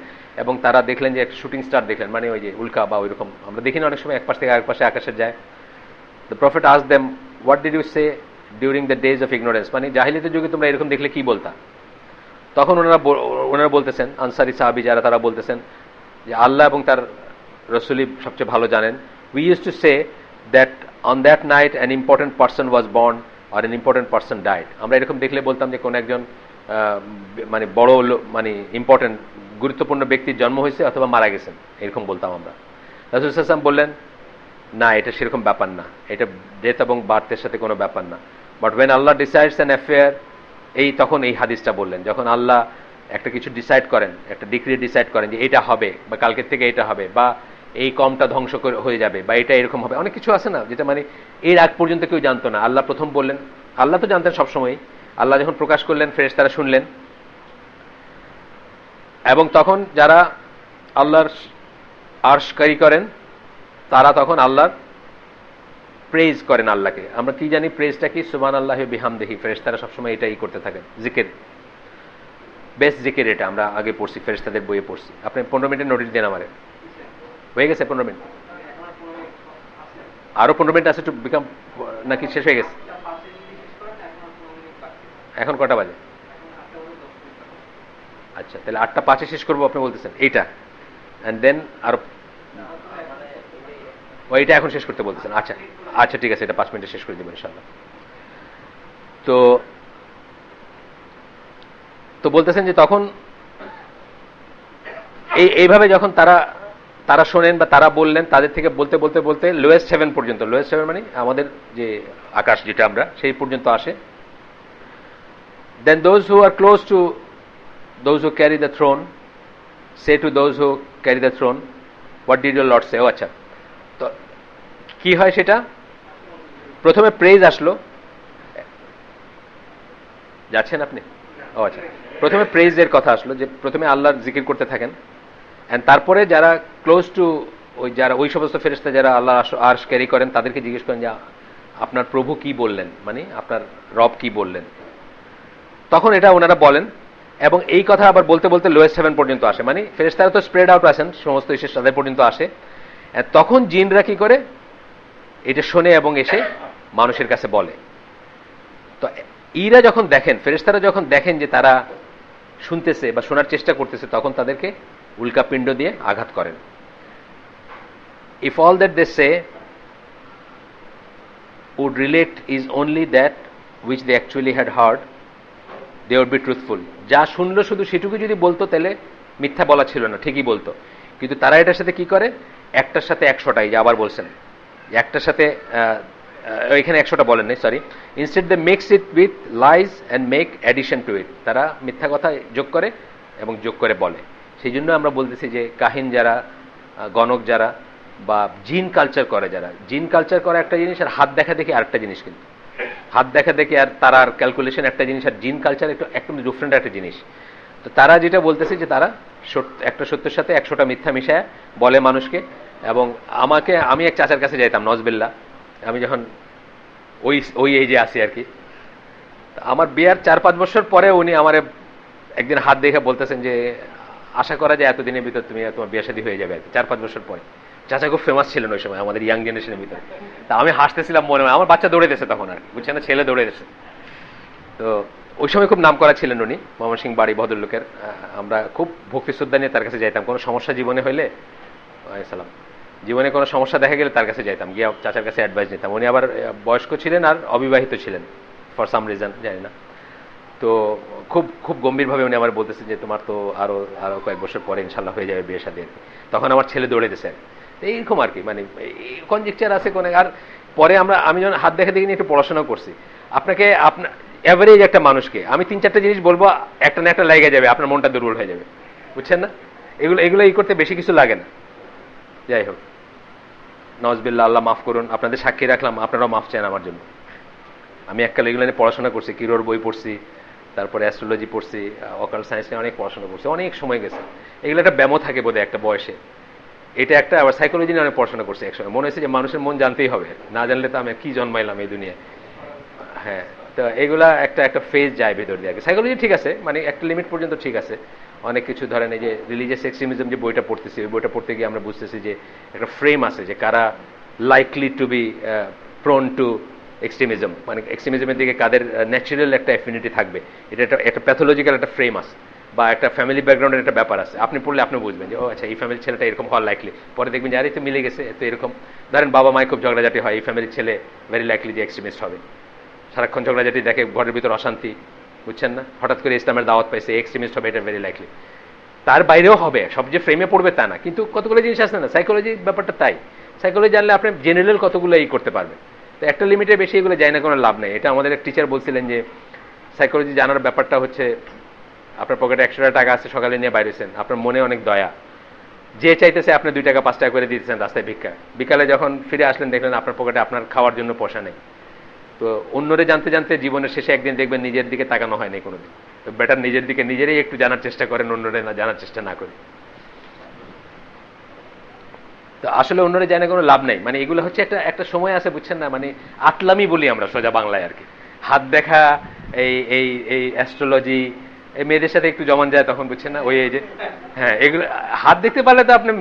এবং তারা দেখলেন যে একটা শুটিং স্টার দেখলেন, মানে ওই যে উল্কা বা ওইরকম আমরা দেখি না অনেক সময় এক পাশ থেকে আরেক পাশে আকাশে যায়। The prophet asked them, what did you say during the days of ignorance? মানে জাহিলিয়াতের যুগে তোমরা এরকম দেখলে কি বলতা? তখন ওনারা বলতেছেন, আনসারি সাহাবী যারা, তারা বলতেছেন যে আল্লাহ এবং তার রাসূলই সবচেয়ে ভালো জানেন। We used to say that on that night an important person was born or an important person died. আমরা এরকম দেখলে বলতাম যে কোন একজন মানে বড়, মানে ইম্পর্টেন্ট, গুরুত্বপূর্ণ ব্যক্তির জন্ম হয়েছে অথবা মারা গেছেন, এরকম বলতাম আমরা। রাসূল সাল্লাল্লাহু আলাইহি ওয়াসাল্লাম বললেন, না, এটা সেরকম ব্যাপার না, এটা ডেথ এবং বার্থের সাথে কোনো ব্যাপার না। But when Allah decides an affair, তখন এই হাদিসটা বললেন, যখন আল্লাহ একটা কিছু ডিসাইড করেন, একটা ডিক্রি ডিসাইড করেন যে এটা হবে, বা কালকের থেকে এটা হবে, বা এই কমটা ধ্বংস হয়ে যাবে, বা এটা এরকম হবে, অনেক কিছু আছে না যেটা মানে এর আগ পর্যন্ত কেউ জানতো না, আল্লাহ প্রথম বললেন। আল্লাহ তো জানতেন সবসময়, আল্লাহ যখন প্রকাশ করলেন ফেরেশতারা শুনলেন, এবং তখন যারা আল্লাহর আরশকারী করেন তারা তখন আল্লাহর প্রেজ করেন আল্লাহকে। আমরা কি জানি প্রেজটা কি? সুবহানাল্লাহি ওয়া বিহামদিহি। ফেরেশতারা সবসময় এটাই করতে থাকেন, জিকির, বেস্ট জিকির এটা আমরা আগে পড়ছি, ফেরেশতাদের বইয়ে পড়ছি। আপনি 15 মিনিটের নোটিশ দেন আমারে, হয়ে গেছে 15 মিনিট? আরো 15 মিনিট আছে টু বিকাম, নাকি শেষ হয়ে গেছে? এখন কটা বাজে? আচ্ছা, তাহলে 8:05 শেষ করবো আপনি বলতেছেন এইটা, এন্ড দেন আরো ওইটা এখন শেষ করতে বলতেছেন। আচ্ছা আচ্ছা, ঠিক আছে, এটা 5 মিনিটে শেষ করে দেবো ইনশাআল্লাহ। তো বলতেছেন যে তখন এইভাবে যখন তারা শোনেন বা তারা বললেন, তাদের থেকে বলতে বলতে বলতে লোয়েস্ট হেভেন পর্যন্ত, লোয়েস্ট হেভেন মানে আমাদের যে আকাশ যেটা আমরা, সেই পর্যন্ত আসে। দেন those who are close to those who carry the throne say to those who carry the throne, what did your Lord say? ও আচ্ছা, তো কি হয় সেটা? প্রথমে প্রেজ আসলো, যাচ্ছেন আপনি? ও আচ্ছা, প্রথমে প্রেইজের কথা আসলো, যে প্রথমে আল্লাহর জিকির করতে থাকেন, এন্ড তারপরে যারা ক্লোজ টু যারা ওই সমস্ত ফেরেশতা যারা আল্লাহ আরশ ক্যারি করেন তাদেরকে জিজ্ঞেস করেন যে আপনার প্রভু কি বললেন, মানে আপনার রব কি বললেন, তখন এটা ওনারা বলেন। এবং এই কথা আবার বলতে বলতে লোয়েস্ট হেভেন পর্যন্ত আসে, মানে ফেরেশতারা তো স্প্রেড আউট আছেন, সমস্ত এসে তাদের পর্যন্ত আসে। তখন জিনরা কি করে এটা শোনে এবং এসে মানুষের কাছে বলে। তো ইরা যখন দেখেন, ফেরেশতারা যখন দেখেন যে তারা শুনতেছে বা শোনার চেষ্টা করতেছে, তখন তাদেরকে উল্কাপিণ্ড দিয়ে আঘাত করেন। If all that they say would relate is only that which they actually had heard, they would be truthful. যা শুনলো শুধু সেটুকু যদি বলতো তাহলে মিথ্যা বলা ছিল না, ঠিকই বলতো। কিন্তু তারা এটার সাথে কি করে, একটার সাথে 100টাই, যে আবার বলছেন একটার সাথে এখানে 100টা বলেন নাই, sorry, instead they makes it with lies and make addition to it. তারা মিথ্যা কথা যোগ করে এবং যোগ করে বলে। সেই জন্য আমরা বলতেছি যে কাহিন যারা, গণক যারা, বা জিন কালচার করে যারা, জিন কালচার করে একটা জিনিস, আর হাত দেখা দেখি আরেকটা জিনিস। কিন্তু হাত দেখা দেখি আর তারার ক্যালকুলেশন একটা জিনিস, আর জিন কালচার একদম ডিফারেন্ট একটা জিনিস। তো তারা যেটা বলতেছে যে তারা একটা সত্যের সাথে 100টা মিথ্যা মিশায় বলে মানুষকে। এবং আমি এক চাচার কাছে যাইতাম, নজবিল্লা, আমি যখন ওই এই যে আসি আর কি, আমার বিয়ার 4-5 বছর পরে উনি আমার একদিন হাত দেখে বলতেছেন যে আশা করা যায় এতদিনের ভিতর তোমার বিয়ে শাদী হয়ে যাবে আর কি, 4-5 বছর পরে। চাচা খুব ফেমাস ছিলেন ওই সময় আমাদের ইয়াং জেনারেশনের ভিতরে। তা আমি হাসতেছিলাম মনে হয়, আমার বাচ্চা দৌড়ে দিয়েছে তখন আর কি, বুঝছেন না, ছেলে দৌড়ে দিয়েছে। তো ওই সময় খুব নাম করা ছিলেন উনি, ময়মনসিংহ বাড়ি, ভদ্রলোকের। আমরা খুব ভক্তি শ্রদ্ধা নিয়ে তার কাছে যাইতাম। কোনো সমস্যা জীবনে হইলে, সালাম, জীবনে কোনো সমস্যা দেখা গেলে তার কাছে যাইতাম, গিয়ে চাচার কাছে অ্যাডভাইস নিতাম। উনি আবার বয়স্ক ছিলেন আর অবিবাহিত ছিলেন ফর সাম রিজন, জানি না। তো খুব খুব গম্ভীরভাবে উনি আমার বলতেছে যে তোমার তো আরো কয়েক বছর পরে ইনশাল্লাহ হয়ে যাবে বিয়ে শাদী। তখন আমার ছেলে দৌড়ে দিয়েছে এইরকম আর কি, মানে কনজেকচার আছে কোন। আর পরে আমি যখন হাত দেখে দেখে একটু পড়াশোনা করছি, আপনার অ্যাভারেজ একটা মানুষকে আমি 3-4টা জিনিস বলবো, একটা না একটা লেগে যাবে, আপনার মনটা দুর্বল হয়ে যাবে, বুঝছেন না। এগুলো করতে বেশি কিছু লাগে না। যাই হোক, নওয়াজবিল্লাহ, আল্লাহ মাফ করুন, আপনাদের সাক্ষী রাখলাম, আপনারাও মাফ চান আমার জন্য। আমি এককাল এগুলো নিয়ে পড়াশোনা করছি, কিরোর বই পড়ছি, তারপরে অ্যাস্ট্রোলজি পড়ছি, অকাল সায়েন্স নিয়ে অনেক পড়াশোনা করছি, অনেক সময় গেছে। এগুলো একটা ব্যামো থাকে বোধহয় একটা বয়সে, এটা একটা। আবার সাইকোলজি নিয়ে অনেক পড়াশোনা করছি একসময়, মনে হয়েছে যে মানুষের মন জানতেই হবে, না জানলে তো আমি কি জন্মাইলাম এই দুনিয়ায়। হ্যাঁ, তো এগুলা একটা ফেজ যায় ভেতর দিয়ে। সাইকোলজি ঠিক আছে, মানে একটা লিমিট পর্যন্ত ঠিক আছে। অনেক কিছু ধরেন এই যে রিলিজিয়াস এক্সট্রিমিজম যে বইটা পড়তেছি, ওই বইটা পড়তে গিয়ে আমরা বুঝতেছি যে একটা ফ্রেম আছে যে কারা likely to be prone to extremism, মানে এক্সট্রিমিজমের দিকে কাদের ন্যাচারাল একটা অ্যাফিনিটি থাকবে। এটা একটা প্যাথোলজিক্যাল একটা ফ্রেম আছে, বা একটা ফ্যামিলি ব্যাকগ্রাউন্ডের একটা ব্যাপার আছে। আপনি পড়লে আপনি বুঝবেন যে ও আচ্ছা, এই ফ্যামিলির ছেলেটা এরকম হওয়ার লাইকলি। পরে দেখবেন যে আরে তো মিলে গেছে, তো এরকম। ধরেন বাবা মায়ের খুব ঝগড়াঝাটি হয়, এই ফ্যামিলির ছেলে ভেরি লাইকলি যে এক্সট্রিমিস্ট হবে। সারাক্ষণ ঝগড়াঝাটি দেখে, ঘরের ভিতর অশান্তি, বুঝছেন না, হঠাৎ করে ইসলামের দাওয়াত পাইছে, এক্সট্রিমিস্ট হবে, এটা ভেরি লাইকলি। তার বাইরেও হবে, সব যে ফ্রেমে পড়বে তা না, কিন্তু কতগুলো জিনিস আছে না, সাইকোলজি ব্যাপারটা তাই। সাইকোলজি জানলে আপনি জেনারেল কতগুলো করতে পারবেন। তো একটা লিমিটের বেশি এগুলো যায় না, কোনো লাভ নেই। এটা আমাদের এক টিচার বলছিলেন যে সাইকোলজি জানার ব্যাপারটা হচ্ছে, আপনার পকেটে 100 টাকা আছে, সকালে নিয়ে বাইরেছেন, আপনার মনে অনেক দয়া, যে চাইতেছে আপনি 2 টাকা 5 টাকা করে দিতেছেন রাস্তায় ভিক্ষা, বিকালে যখন ফিরে আসলেন দেখলেন আপনার পকেটে আপনার খাওয়ার জন্য পয়সা নেই। তো অন্যরে জানতে জানতে জীবনের শেষে একদিন দেখবেন নিজের দিকে তাকানো হয়নি কোনোদিন। তো বেটার নিজের দিকে নিজেরই একটু জানার চেষ্টা করেন, অন্যরে না জানার চেষ্টা না করে। তো আসলে অন্যরে জানে কোনো লাভ নেই, মানে এগুলো হচ্ছে একটা সময় আছে, বুঝছেন না, মানে আতলামি বলি আমরা সোজা বাংলায় আর কি। হাত দেখা, এই অ্যাস্ট্রোলজি, এই মেয়েদের সাথে একটু জমান যায় তখন, বুঝছেন না, ওই যে হ্যাঁ, এগুলো হাত দেখতে পারলে তো আপনি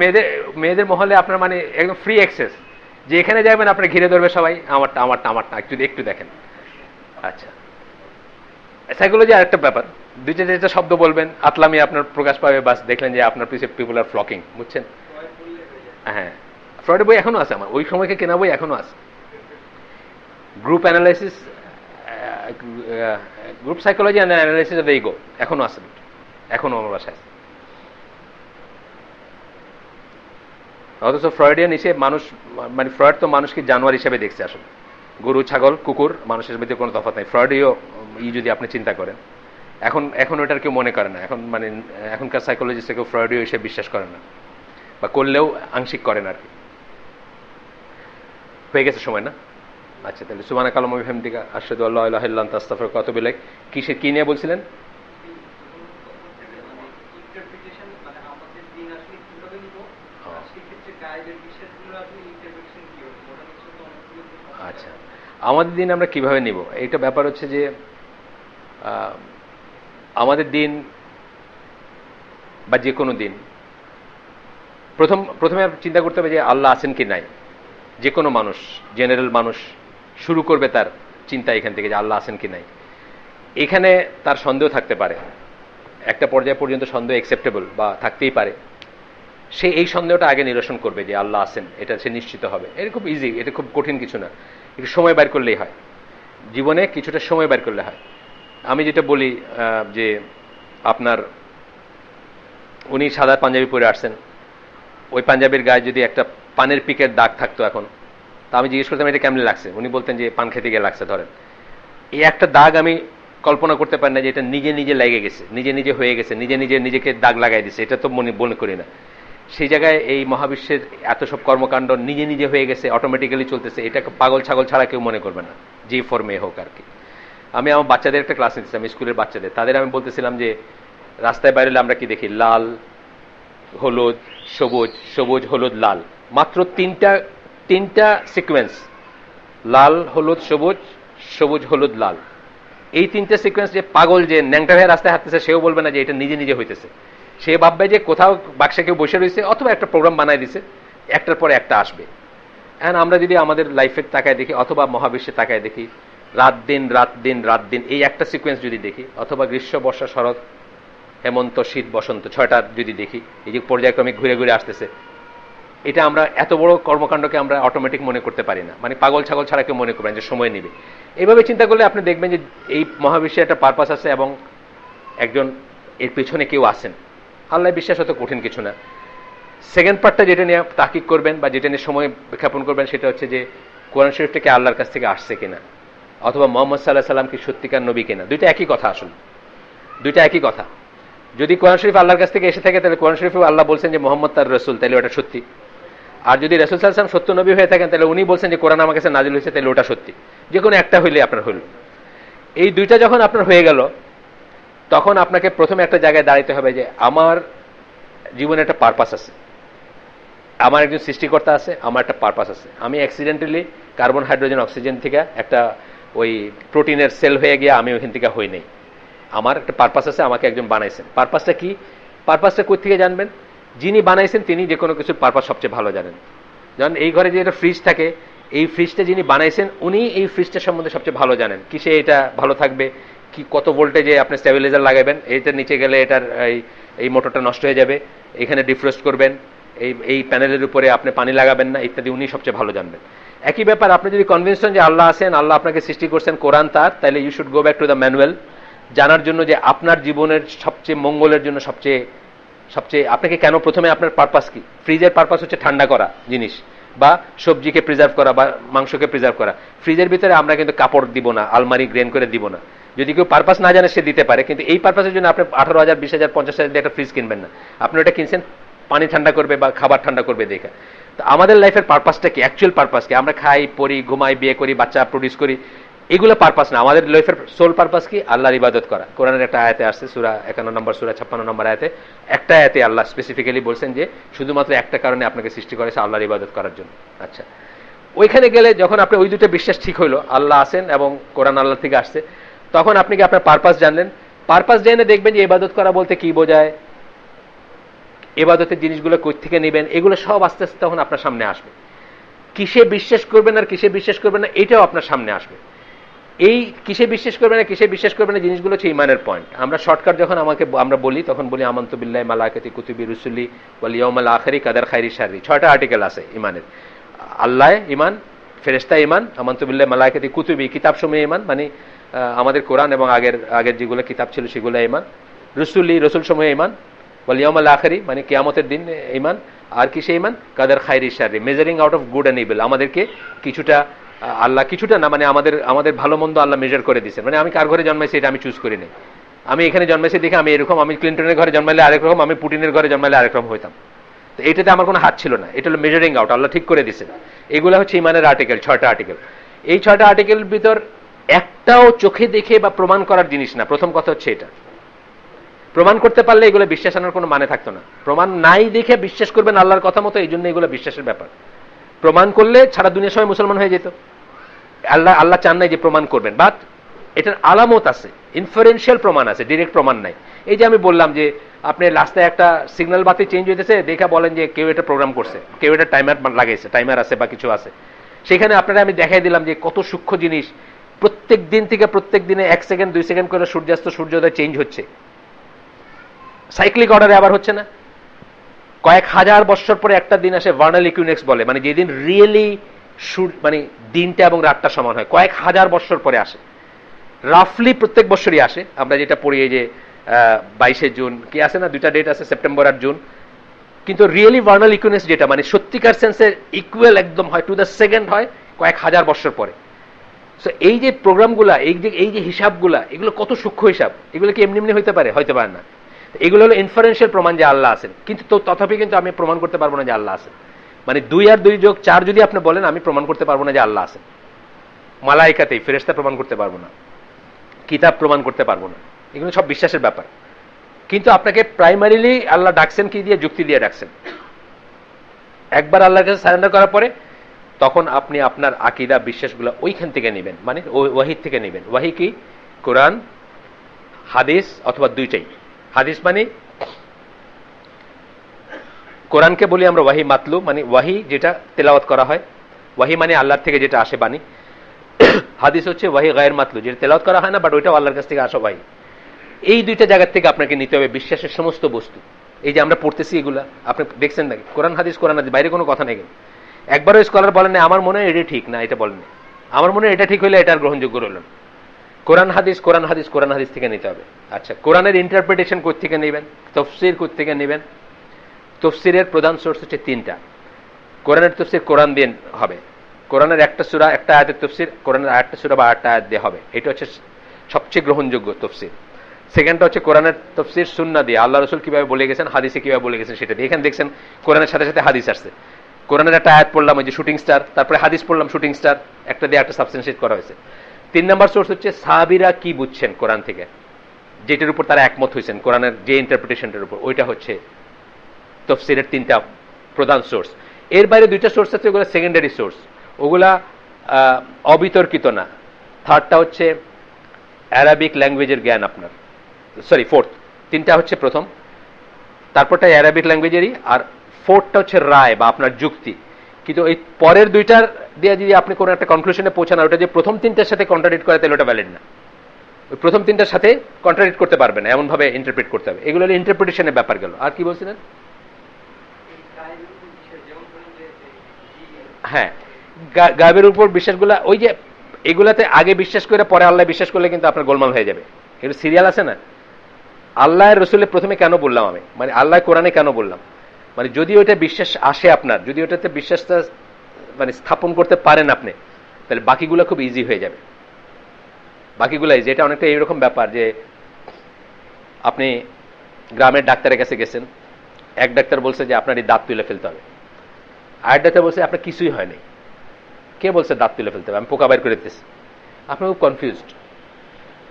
মেয়েদের মহলে আপনার মানে একদম ফ্রি অ্যাক্সেস, যে এখানে যাবেন আপনার ঘিরে ধরবে সবাই, আমারটা আমারটা আমারটা, একটু দেখেন। আচ্ছা, সাইকোলজি আরেকটা ব্যাপার, 2-4 শব্দ বলবেন, আতলামি আপনার প্রকাশ পাবে, বাস দেখলেন যে আপনার পিছে পিপল আর ফ্লকিং, বুঝছেন। হ্যাঁ, ফ্রয়েডের বই এখনো আছে আমার, ওই সময়কে কেনা বই এখনো আছে। Group analysis, group psychology and analysis of the ego এখনো আছে, এখনো আমার বাসায় আছে। অথচ ফ্রয়েডিয়ান হিসেবে মানুষ, মানে ফ্রয়েড তো মানুষকে জানোয়ার হিসেবে দেখছে আসলে, গরু, ছাগল, কুকুর, মানুষের মধ্যে কোনো তফাৎ নেই। ফ্রয়েডীয় যদি আপনি চিন্তা করেন, এখন ওটার কেউ মনে করে না, এখন মানে এখনকার সাইকোলজিস্ট কেউ ফ্রয়েডীয় হিসেবে বিশ্বাস করে না, বা করলেও আংশিক করেন আর কি। হয়ে গেছে সময় না? আচ্ছা, তাহলে সুবহানাকা আল্লাহুম্মা ওয়া বিহামদিকা আশহাদু আল্লা ইলাহা ইল্লা আনতা আস্তাগফিরুকা ওয়া আতুবু ইলাইক। কি নিয়ে বলছিলেন? আমাদের দিন আমরা কিভাবে নিব, এইটা ব্যাপার হচ্ছে যে আমাদের দিন বা যে কোনো দিন প্রথমে চিন্তা করতে হবে যে আল্লাহ আছেন কি নাই। যে কোনো মানুষ, জেনারেল মানুষ শুরু করবে তার চিন্তা এখান থেকে যে আল্লাহ আছেন কি নাই। এখানে তার সন্দেহ থাকতে পারে, একটা পর্যায় পর্যন্ত সন্দেহ অ্যাকসেপ্টেবল বা থাকতেই পারে। সে এই সন্দেহটা আগে নিরসন করবে যে আল্লাহ আছেন, এটা সে নিশ্চিত হবে। এটা খুব ইজি, এটা খুব কঠিন কিছু না, একটু সময় বের করলেই হয়, জীবনে কিছুটা সময় বের করলে হয়। আমি যেটা বলি যে আপনার উনি সাদা পাঞ্জাবি পরে আসছেন, ওই পাঞ্জাবির গায়ে যদি একটা পানের পিকের দাগ থাকতো এখন, তা আমি জিজ্ঞেস করতাম এটা কেমন লাগছে, উনি বলতেন যে পান খেতে গিয়ে লাগছে। ধরেন এই একটা দাগ আমি কল্পনা করতে পারি না যে এটা নিজে নিজে লেগে গেছে, নিজে নিজে হয়ে গেছে, নিজে নিজে নিজেকে দাগ লাগাই দিছে, এটা তো মনে করি না। সেই জায়গায় এই মহাবিশ্বের এত সব কর্মকাণ্ড নিজে নিজে হয়ে গেছে, অটোমেটিক্যালি চলতেছে, এটা পাগল ছাগল ছাড়া কেউ মনে করবে না, যে ফর্মে হোক আর কি। আমি আমার বাচ্চাদের একটা ক্লাস নিতেছিলাম, স্কুলের বাচ্চাদের, তাদের আমি বলতেছিলাম যে রাস্তায় বাইরে আমরা কি দেখি, লাল হলুদ সবুজ, সবুজ হলুদ লাল, মাত্র তিনটা সিকোয়েন্স, লাল হলুদ সবুজ, সবুজ হলুদ লাল। এই তিনটা সিকোয়েন্স যে পাগল যে ন্যাংটা হয়ে রাস্তায় হাঁটতেছে সেও বলবে না যে এটা নিজে নিজে হইতেছে। সে ভাববে যে কোথাও বাক্সে কেউ বসে রয়েছে অথবা একটা প্রোগ্রাম বানায় দিছে, একটার পরে একটা আসবে। এখন আমরা যদি আমাদের লাইফের তাকায় দেখি অথবা মহাবিশ্বে তাকায় দেখি, রাত দিন রাত দিন রাত দিন, এই একটা সিকোয়েন্স যদি দেখি, অথবা গ্রীষ্ম বর্ষা শরৎ হেমন্ত শীত বসন্ত, 6টা যদি দেখি, এই যে পর্যায়ক্রমিক ঘুরে ঘুরে আসতেছে, এটা আমরা এত বড় কর্মকাণ্ডকে আমরা অটোমেটিক মনে করতে পারি না, মানে পাগল ছাগল ছাড়া কেউ মনে করবেন যে সময় নেবে। এইভাবে চিন্তা করলে আপনি দেখবেন যে এই মহাবিশ্বে একটা পারপাস আছে এবং একজন এর পেছনে কেউ আছেন। আল্লাহ বিশ্বাস হতে কঠিন কিছু না। সেকেন্ড পার্টটা যেটা নিয়ে তাহকিক করবেন বা যেটা নিয়ে সময় বিজ্ঞাপন করবেন, সেটা হচ্ছে যে কোরআন শরীফটা কি আল্লাহর কাছ থেকে আসছে কিনা, অথবা মোহাম্মদ সাল্লাহ সাল্লাম কি সত্যিকার নবী কিনা। দুইটা একই কথা, আসলে দুইটা একই কথা। যদি কোরআন শরীফ আল্লাহর কাছ থেকে এসে থাকে তাহলে কোরআন শরীফে আল্লাহ বলছেন যে মোহাম্মদ তার রসুল, তাহলে ওটা সত্যি। আর যদি রাসূল সাল্লাল্লাহু আলাইহি ওয়াসাল্লাম সত্য নবী হয়ে থাকেন তাহলে উনি বলছেন যে কোরআন আমার কাছে নাজিল হয়েছে, তাহলে ওটা সত্যি। যে কোনো একটা হইলে আপনার হইল। এই দুইটা যখন আপনার হয়ে গেল, তখন আপনাকে প্রথমে একটা জায়গায় দাঁড়াইতে হবে যে আমার জীবনে একটা পারপাস আছে, আমার একজন সৃষ্টিকর্তা আছে, আমার একটা পারপাস আছে। আমি অ্যাক্সিডেন্টালি কার্বন হাইড্রোজেন অক্সিজেন থেকে একটা ওই প্রোটিনের সেল হয়ে গিয়ে আমি ওইখান থেকে হই নাই। আমার একটা পারপাস আছে, আমাকে একজন বানাইছেন। পারপাসটা কি? পারপাসটা কই থেকে জানবেন? যিনি বানাইছেন তিনি যে কোনো কিছুর পারপাস সবচেয়ে ভালো জানেন। যেমন এই ঘরে যে একটা ফ্রিজ থাকে, এই ফ্রিজটা যিনি বানাইছেন উনি এই ফ্রিজটার সম্বন্ধে সবচেয়ে ভালো জানেন, কিসে এটা ভালো থাকবে, কি কত ভোল্টেজে আপনি স্টেবিলাইজার লাগাবেন, এইটার নিচে গেলে এটার এই মোটরটা নষ্ট হয়ে যাবে, এখানে ডিফ্রস্ট করবেন, এই প্যানেলের উপরে আপনি পানি লাগাবেন না, ইত্যাদি উনি সবচেয়ে ভালো জানবেন। একই ব্যাপার, আপনি যদি কনভিন্স হন যে আল্লাহ আছেন, আল্লাহ আপনাকে সৃষ্টি করছেন, কোরআন তার, তাহলে you should go back to the manual, জানার জন্য যে আপনার জীবনের সবচেয়ে মঙ্গলের জন্য সবচেয়ে আপনাকে কেন, প্রথমে আপনার পারপাস কি। ফ্রিজের পারপাস হচ্ছে ঠান্ডা করা জিনিস, বা সবজিকে প্রিজার্ভ করা, বা মাংসকে প্রিজার্ভ করা। ফ্রিজের ভিতরে আমরা কিন্তু কাপড় দিব না, আলমারি গ্রেন করে দিব না। যদি কেউ পারপাস না জানে সে দিতে পারে, কিন্তু এই পারপাসের জন্য আপনি 18,000 20,000 50,000 দিয়ে একটা ফ্রিজ কিনবেন না। আপনি ওটা কিনছেন পানি ঠান্ডা করবে বা খাবার ঠান্ডা করবে দেখে। তো আমাদের লাইফের পারপাসটা কি, অ্যাকচুয়াল পারপাস কি? আমরা খাই, পড়ি, ঘুমাই, বিয়ে করি, বাচ্চা প্রডিউস করি, এগুলো পারপাস না। আমাদের লাইফের সোল পারপাস কি? আল্লাহর ইবাদত করা। কোরআনের একটা আয়াতে আসছে, সূরা 51 নম্বর সূরা 56 নম্বর আয়াতে, একটা আয়াতে আল্লাহ স্পেসিফিক্যালি বলছেন যে শুধুমাত্র একটা কারণে আপনাকে সৃষ্টি করেছে, আল্লাহর ইবাদত করার জন্য। আচ্ছা, ওইখানে গেলে যখন আপনি ওই দুটো বিশ্বাস ঠিক হইলো, আল্লাহ আছেন এবং কোরআন আল্লাহ থেকে আসছে, তখন আপনি কি আপনার পারপাস জানলেন। পারপাস জেনে দেখবেন যে ইবাদত করা বলতে কি বোঝায়, ইবাদতের জিনিসগুলো কই থেকে নেবেন, এগুলো সব আস্তে আস্তে তখন আপনার সামনে আসবে। কিসে বিশ্বাস করবেন আর কিসে বিশ্বাস করবেন না, এটাও আপনার সামনে আসবে। এই কিসে বিশ্বাস করবেন না কিসে বিশ্বাস করবেন না জিনিসগুলো হচ্ছে ইমানের পয়েন্ট। আমরা শর্টকাট যখন আমরা বলি তখন বলি আমানতু বিল্লাহি মালাইকাতি কুতুবি রুসুলি ওয়াল ইয়াউমিল আখিরি কাদার খাইরি শাররি। 6টা আর্টিকেল আছে ইমানের। আল্লাহ ইমান, ফেরেশতা ইমান, আমানতু বিল্লাহি মালাইকাতি কুতুবি কিতাবসমূহে ইমান, মানে আমাদের কোরআন এবং আগের যেগুলো কিতাব ছিল সেগুলো ইমান, রুসুলি রসুলসমূহে ইমান, ওয়াল ইয়াউমিল আখিরি মানে কিয়ামতের দিন ইমান, আর কিসে ইমান? কাদার খাইরি শাররি, measuring out of good and evil. আমাদেরকে কিছুটা আল্লাহ, কিছুটা না মানে আমাদের ভালো মন্দ আল্লাহ মেজার করে দিচ্ছেন। মানে আমি কার ঘরে জন্মাইছি এটা আমি চুজ করি নাই। আমি এখানে জন্মাইছি দেখে আমি এরকম, আমি ক্লিন্টনের ঘরে জন্মাইলে আরেক রকম, আমি পুটিনের ঘরে জন্মাইলে আরেক রকম হইতাম। তো এটাতে আমার কোনো হাত ছিল না, এটা হলো মেজারিং আউট, আল্লাহ ঠিক করে দিচ্ছেন। এগুলো হচ্ছে ইমানের আর্টিকেল, 6টা আর্টিকেল। এই 6টা আর্টিকেল ভিতর একটাও চোখে দেখে বা প্রমাণ করার জিনিস না। প্রথম কথা হচ্ছে এটা, প্রমাণ করতে পারলে এগুলো বিশ্বাস আনার কোনো মানে থাকতো না। প্রমাণ নাই দেখে বিশ্বাস করবেন আল্লাহর কথা মতো, এই জন্য এগুলো বিশ্বাসের ব্যাপার। প্রমাণ করলে সারা দুনিয়ার সবাই মুসলমান হয়ে যেত। আল্লাহ আল্লাহ চান নাই যে প্রমাণ করবেন, বাট এটার আলামত আছে, ইনফারেন্সিয়াল প্রমাণ আছে, ডিরেক্ট প্রমাণ নাই। এই যে আমি বললাম যে আপনি রাস্তায় একটা সিগন্যাল বাতি চেঞ্জ হইতেছে, দেখা বলেন যে কেউ এটা প্রোগ্রাম করছে, কেউ এটা টাইমার লাগাইছে, টাইমার আছে বা কিছু আছে, সেখানে আপনারা আমি দেখাই দিলাম যে কত সূক্ষ্ম জিনিস প্রত্যেক দিন থেকে প্রত্যেক দিনে 1 সেকেন্ড 2 সেকেন্ড করে সূর্যাস্ত সূর্যোদয় চেঞ্জ হচ্ছে, সাইক্লিক অর্ডারে আবার হচ্ছে না। কয়েক হাজার বছর পরে একটা দিন আসে ভার্নাল ইকুইনেক্স বলে, মানে যেদিন রিয়েলি মানে দিনটা এবং রাতটা সমান হয়, কয়েক হাজার বছর পরে আসে, রাফলি প্রত্যেক বছরই আসে। আমরা যেটা পড়ি এই যে 22শে জুন কি আছে না, 2টা ডেট আছে, সেপ্টেম্বর আর জুন, কিন্তু রিয়েলি ভার্নাল ইকুইনেক্স যেটা মানে সত্যিকার সেন্সে ইকুয়াল একদম হয়, টু দ্য সেকেন্ড হয় কয়েক হাজার বছর পরে। সো এই যে প্রোগ্রামগুলা, এই যে হিসাবগুলা, এগুলো কত সূক্ষ্ম হিসাব, এগুলো কি এমনি এমনি হইতে পারে? হইতে পারে না। এগুলো হলো ইনফারেন্সিয়াল প্রমাণ যে আল্লাহ আছেন, কিন্তু তথাপি কিন্তু আমি প্রমাণ করতে পারবো না যে আল্লাহ আছেন। মানে 2 আর 2 যোগ 4 যদি আপনি বলেন, আমি প্রমাণ করতে পারবো না যে আল্লাহ আছেন। মালাইকাতেই ফেরেশতা প্রমাণ করতে পারবো না, কিতাব প্রমাণ করতে পারবো না, এগুলো সব বিশ্বাসের ব্যাপার। কিন্তু আপনাকে প্রাইমারিলি আল্লাহ ডাকছেন কি দিয়ে? যুক্তি দিয়ে ডাকছেন। একবার আল্লাহর কাছে সারেন্ডার করার পরে তখন আপনি আপনার আকীদা বিশ্বাসগুলো ওইখান থেকে নেবেন, মানে ওয়াহি থেকে নেবেন। ওয়াহি কি? কোরআন, হাদিস, অথবা দুইটাই। হাদিস মানে কোরআনকে বলি আমরা ওয়াহি মাতলু, মানে ওয়াহি যেটা তেলাওয়াত করা হয়, ওয়াহি মানে আল্লাহর থেকে যেটা আসে বাণী। হাদিস হচ্ছে ওয়াহি গায়ের মাতলু, যেটা তেলাওয়াত করা হয় না বাট ওইটাও আল্লাহর কাছ থেকে আসা ওয়াহি। এই দুইটা জায়গা থেকে আপনাকে নিতে হবে বিশ্বাসের সমস্ত বস্তু। এই যে আমরা পড়তেছি এগুলা আপনি দেখছেন নাকি? কোরআন হাদিস, বাইরে কোনো কথা নেই। একবারও স্কলার বলেন না আমার মনে হয় এটা ঠিক না, এটা বলেন, আমার মনে হয় এটা ঠিক হইলে এটার গ্রহণযোগ্য রইল। কোরআন হাদিস, কোরআন হাদিস, কোরআন হাদিস থেকে নিতে হবে। আচ্ছা, কোরআনের ইন্টারপ্রিটেশন কোথা থেকে নেবেন? তাফসীর কোথা থেকে নেবেন? তাফসীরের প্রধান সোর্স হচ্ছে 3টা। কোরআনের তাফসীর কোরআন দিয়ে হবে, কোরআনের একটা সূরা একটা আয়াতের তাফসীর কোরআনের আরেকটা সূরা বা আরেকটা আয়াত দিয়ে হবে, এটা হচ্ছে সবচেয়ে গ্রহণযোগ্য তাফসীর। সেকেন্ডটা হচ্ছে কোরআনের তাফসীর সুন্নাহ দিয়ে, আল্লাহ রাসূল কিভাবে বলে গেছেন, হাদিসে কিভাবে বলে গেছেন সেটা দিয়ে। এখানে দেখছেন কোরআনের সাথে সাথে হাদিস আসছে। কোরআনের একটা আয়াত পড়লাম ওই যে শুটিং স্টার, তারপরে হাদিস পড়লাম শুটিং স্টার, একটা দিয়ে একটা সাবস্টেন্সিয়েট করা হয়েছে। 3 নাম্বার সোর্স হচ্ছে সাহাবীরা কি বুঝছেন কোরআন থেকে, যেটার উপর তারা একমত হয়েছেন, কোরআনের যে ইন্টারপ্রিটেশনটার উপর, ওইটা হচ্ছে তাফসীরের 3টা প্রধান সোর্স। এর বাইরে 2টা সোর্স আছে, ওগুলো সেকেন্ডারি সোর্স, ওগুলা অবিতর্কিত না। থার্ডটা হচ্ছে অ্যারাবিক ল্যাঙ্গুয়েজের জ্ঞান আপনার, সরি ফোর্থ, 3টা হচ্ছে প্রথম, তারপরটা অ্যারাবিক ল্যাঙ্গুয়েজেরই, আর ফোর্থটা হচ্ছে রায় বা আপনার যুক্তি। কিন্তু এই পরের 2টার দিয়ে যদি আপনি কোনো একটা কনক্লুশনে পৌঁছান, ওটা যে প্রথম 3টার সাথে কন্ট্রাডিক্ট করে তাহলে ওটা ভ্যালিড না। ওই প্রথম 3টার সাথে কন্ট্রাডিক্ট করতে পারবে না, এমন ভাবে ইন্টারপ্রিট করতে হবে। এগুলো হলো ইন্টারপ্রিটেশনের ব্যাপার গেল। আর কি বলছিলেন? হ্যাঁ, গায়েবের উপর বিশ্বাসগুলা, ওই যে এগুলাতে আগে বিশ্বাস করে পরে আল্লাহ বিশ্বাস করলে কিন্তু আপনার গোলমাল হয়ে যাবে। এগুলো সিরিয়াল আছে না। আল্লাহ রসুলের প্রথমে কেন বললাম আমি, মানে আল্লাহ কোরআনে কেন বললাম, মানে যদি ওইটা বিশ্বাস আসে আপনার, যদি ওটাতে বিশ্বাসটা মানে স্থাপন করতে পারেন আপনি, তাহলে বাকিগুলো খুব ইজি হয়ে যাবে। বাকিগুলো ইজি। এটা অনেকটা এইরকম ব্যাপার যে আপনি গ্রামের ডাক্তারের কাছে গেছেন, এক ডাক্তার বলছে যে আপনার এই দাঁত তুলে ফেলতে হবে, আর ডাক্তার বলছে আপনার কিছুই হয়নি। কে বলছে দাঁত তুলে ফেলতে হবে? আমি পোকা বাইর করে দিতেছি। আপনি খুব কনফিউজড।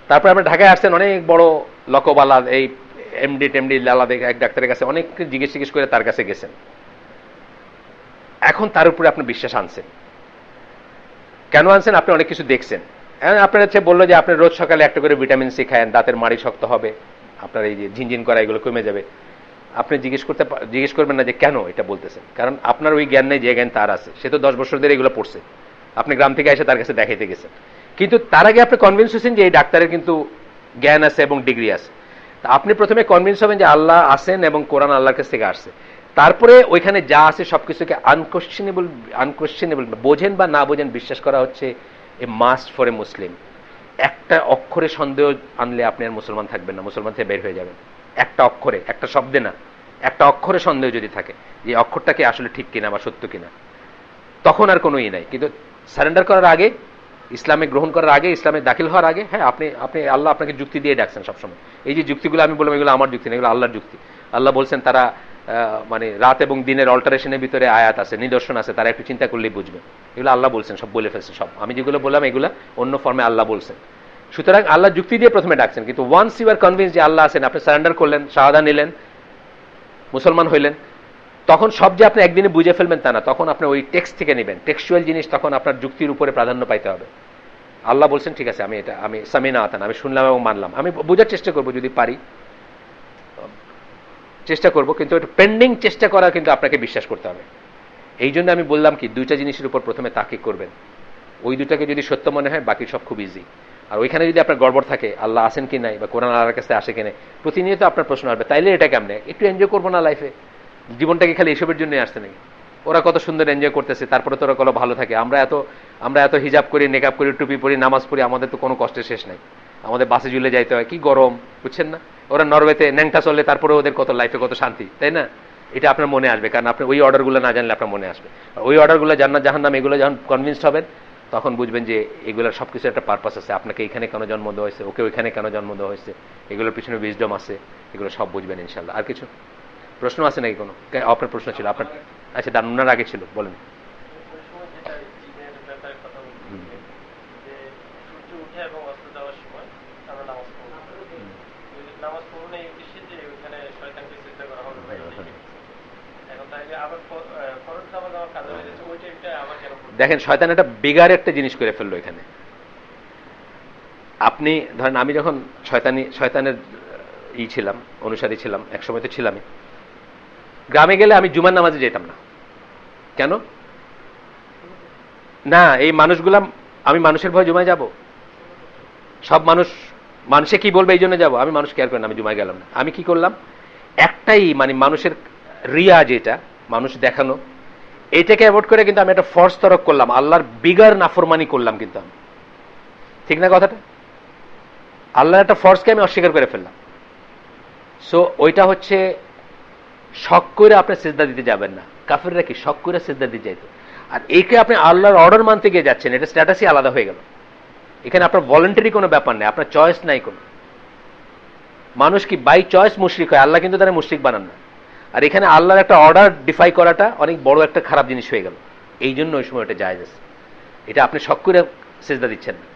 তারপরে আপনি ঢাকায় আসছেন, অনেক বড় লকবালা এই এমডি লালা দেখে এক ডাক্তারের কাছে অনেক জিজ্ঞেস করে তার কাছে গেছেন। এখন তার উপরে আপনি বিশ্বাস আনছেন। কেন আনছেন? আপনি অনেক কিছু দেখছেন। আপনার হচ্ছে বললো যে আপনি রোজ সকালে একটা করে ভিটামিন সি খায়েন, দাঁতের মাড়ি শক্ত হবে, আপনার এই যে ঝিনঝিন করা এগুলো কমে যাবে। আপনি জিজ্ঞেস করবেন না যে কেন এটা বলতেছেন, কারণ আপনার ওই জ্ঞান নেই যে জ্ঞান তার আছে। সে তো 10 বছর ধরে এগুলো পড়ছে, আপনি গ্রাম থেকে এসে তার কাছে দেখাইতে গেছেন। কিন্তু তার আগে আপনি কনভিন্স হয়েছেন যে এই ডাক্তারের কিন্তু জ্ঞান আছে এবং ডিগ্রি আছে। আপনি প্রথমে কনভিন্স হবেন যে আল্লাহ আছেন এবং কোরআন আল্লাহর কাছ থেকে আসছে, তারপরে ওইখানে যা আছে সবকিছুকে আনকোয়েশ্চেনেবল বোঝেন বা না বোঝেন বিশ্বাস করা হচ্ছে এ মাস্ট ফর এ মুসলিম। একটা অক্ষরে সন্দেহ আনলে আপনি আর মুসলমান থাকবেন না, মুসলমান থেকে বের হয়ে যাবেন। একটা অক্ষরে, একটা শব্দে না, একটা অক্ষরে সন্দেহ যদি থাকে যে অক্ষরটাকে আসলে ঠিক কিনা বা সত্য কিনা, তখন আর কোনো নাই। কিন্তু সারেন্ডার করার আগে, ইসলামে গ্রহণ করার আগে, ইসলামে দাখিল হওয়ার আগে, হ্যাঁ আপনি আল্লাহ আপনাকে যুক্তি দিয়ে ডাকছেন সবসময়। এই যে যুক্তিগুলো আমি বললাম এগুলো আমার যুক্তি না, এগুলো আল্লাহর যুক্তি। আল্লাহ বলছেন তারা মানে রাত এবং দিনের অল্টারেশনের ভিতরে আয়াত আছে, নিদর্শন আছে, তারা একটু চিন্তা করলেই বুঝবে। এগুলো আল্লাহ বলছেন, সব বলে ফেলছেন। সব আমি যেগুলো বললাম এগুলো অন্য ফর্মে আল্লাহ বলছেন। সুতরাং আল্লাহ যুক্তি দিয়ে প্রথমে ডাকছেন। কিন্তু ওয়ান্স ইউ আর কনভিন্স যে আল্লাহ আছেন, আপনি সারেন্ডার করলেন, শাহাদা নিলেন, মুসলমান হইলেন, তখন সব যে আপনি একদিনে বুঝে ফেলবেন তা না। তখন আপনি ওই টেক্সট থেকে নেবেন, টেক্সচুয়াল জিনিস, তখন আপনার যুক্তির উপরে প্রাধান্য পাইতে হবে। আল্লাহ বলছেন ঠিক আছে, আমি সামিনা আতান, আমি শুনলাম এবং মানলাম, আমি বোঝার চেষ্টা করবো যদি পারি, চেষ্টা করব, কিন্তু একটা পেন্ডিং চেষ্টা করা কিন্তু আপনাকে বিশ্বাস করতে হবে। এই জন্য আমি বললাম কি, দুইটা জিনিসের উপর প্রথমে তাকিদ করবেন, ওই দুটাকে যদি সত্য মনে হয় বাকি সব খুব ইজি। আর ওইখানে যদি আপনার গড়বড় থাকে, আল্লাহ আসেন কি নাই বা কোরআন আল্লাহর কাছে আসে কি নাই, প্রতিনিয়ত আপনার প্রশ্ন আসবে, তাইলে এটা কেমনে একটু এনজয় করবো না লাইফে? জীবনটাকে খালি এসবের জন্যই আসছে নাকি? ওরা কত সুন্দর এনজয় করতেছে, তারপরে তো ওরা কত ভালো থাকে, আমরা এত হিজাব করি, নেকাব করি, টুপি পরি, নামাজ পড়ি, আমাদের তো কোনো কষ্টের শেষ নাই, আমাদের বাসে ঝুলে যাইতে হয়, কি গরম, বুঝছেন না? ওরা নরওয়েতে ন্যাংটা চলে, তারপরে ওদের কত লাইফে কত শান্তি, তাই না? এটা আপনার মনে আসবে, কারণ আপনি ওই অর্ডারগুলো না জানলে আপনার মনে আসবে। ওই অর্ডারগুলো জান্নাত জাহান্নাম এগুলো যখন কনভিন্সড হবেন, তখন বুঝবেন যে এগুলোর সবকিছু একটা পারপাস আছে, আপনাকে এখানে কেন জন্ম দেওয়া হয়েছে, ওকে ওইখানে কেন জন্ম দেওয়া হয়েছে, এগুলোর পিছনে উইজডম আছে, এগুলো সব বুঝবেন ইনশাল্লাহ। আর কিছু প্রশ্ন আছে নাকি কোনো? আপনার প্রশ্ন ছিল আপনার? আচ্ছা, দানুনার আগে ছিল, বলেন। দেখেন, শয়তান একটা বিগার একটা জিনিস করে ফেললো এখানে। আপনি ধরেন, আমি যখন শয়তানের ছিলাম, অনুসারী ছিলাম, একসময় তো ছিলামই, গ্রামে গেলে আমি জুমার নামাজে যেতাম না। কেন? না, এই মানুষগুলা, আমি মানুষের ভয় জুমায় যাব? সব মানুষে কি বলবে এই জন্য যাবো? আমি মানুষ কেয়ার করি না, আমি জুমায় গেলাম না। আমি কি করলাম, একটাই মানে মানুষের রিয়া, যেটা মানুষ দেখানো, এটাকে অ্যাভয়েড করে কিন্তু আমি একটা ফর্স তরক করলাম, আল্লাহর বিগার নাফরমানি করলাম। কিন্তু আমি ঠিক না কথাটা? আল্লাহর একটা ফর্সকে আমি অস্বীকার করে ফেললাম। সো ওইটা হচ্ছে, শখ করে আপনি সিজদা দিতে যাবেন না। কাফেররা কি শখ করে সিজদা দিতে যাইতো? আর একে আপনি আল্লাহর অর্ডার মানতে গিয়ে যাচ্ছেন, এটা স্ট্যাটাসই আলাদা হয়ে গেল। এখানে আপনার ভলেন্টারি কোনো ব্যাপার নেই, আপনার চয়েস নাই কোনো। মানুষ কি বাই চয়েস মুশরিক হয়, আল্লাহ কিন্তু তারা মুশরিক বানান না। আর এখানে আল্লাহর একটা অর্ডার ডিফাই করাটা অনেক বড় একটা খারাপ জিনিস হয়ে গেল। এই জন্য ওই সময় এটা জায়েজ আছে। এটা আপনি শখ করে সিজদা দিচ্ছেন না,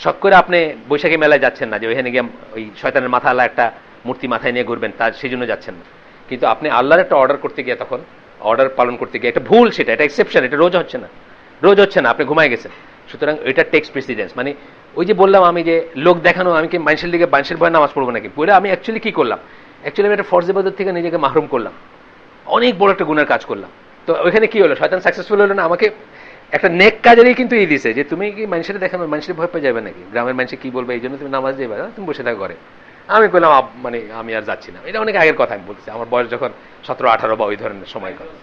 শখ করে আপনি বৈশাখী মেলায় যাচ্ছেন না, যে ওইখানে গিয়ে ওই শয়তানের মাথা আল্লাহ একটা মূর্তি মাথায় নিয়ে ঘুরবেন, তার সেই জন্য যাচ্ছেন না। কিন্তু আপনি আল্লাহর একটা অর্ডার করতে গিয়ে, তখন অর্ডার পালন করতে গিয়ে একটা ভুল, সেটা এটা এক্সেপশন, এটা রোজ হচ্ছে না, আপনি ঘুমায় গেছেন। সুতরাং এটা টেক্স প্রেসিডেন্স। মানে ওই যে বললাম আমি, যে লোক দেখানো, আমি কি মানুষের দিকে মানুষের ভয় নামাজ পড়বো নাকি? পড়ে আমি অ্যাকচুয়ালি কি করলাম, অ্যাকচুয়ালি আমি একটা ফরজ ইবাদত থেকে নিজেকে মাহরুম করলাম, অনেক বড় একটা গুনার কাজ করলাম। তো ওইখানে কি হলো, শয়তান সাকসেসফুল হলো না? আমাকে একটা নেক কাজেরই কিন্তু দিছে, যে তুমি কি মানুষের দেখানো, মানুষের ভয় পেয়ে যাবে নাকি, গ্রামের মানুষ কি বলবে এই জন্য তুমি নামাজ যাবে, তুমি বসে থাকো ঘরে। আমি বললাম মানে আমি আর যাচ্ছি না। এটা অনেক আগের কথা, আমি বলতেছি আমার বয়স যখন 17-18 বা ওই ধরনের সময় কথা।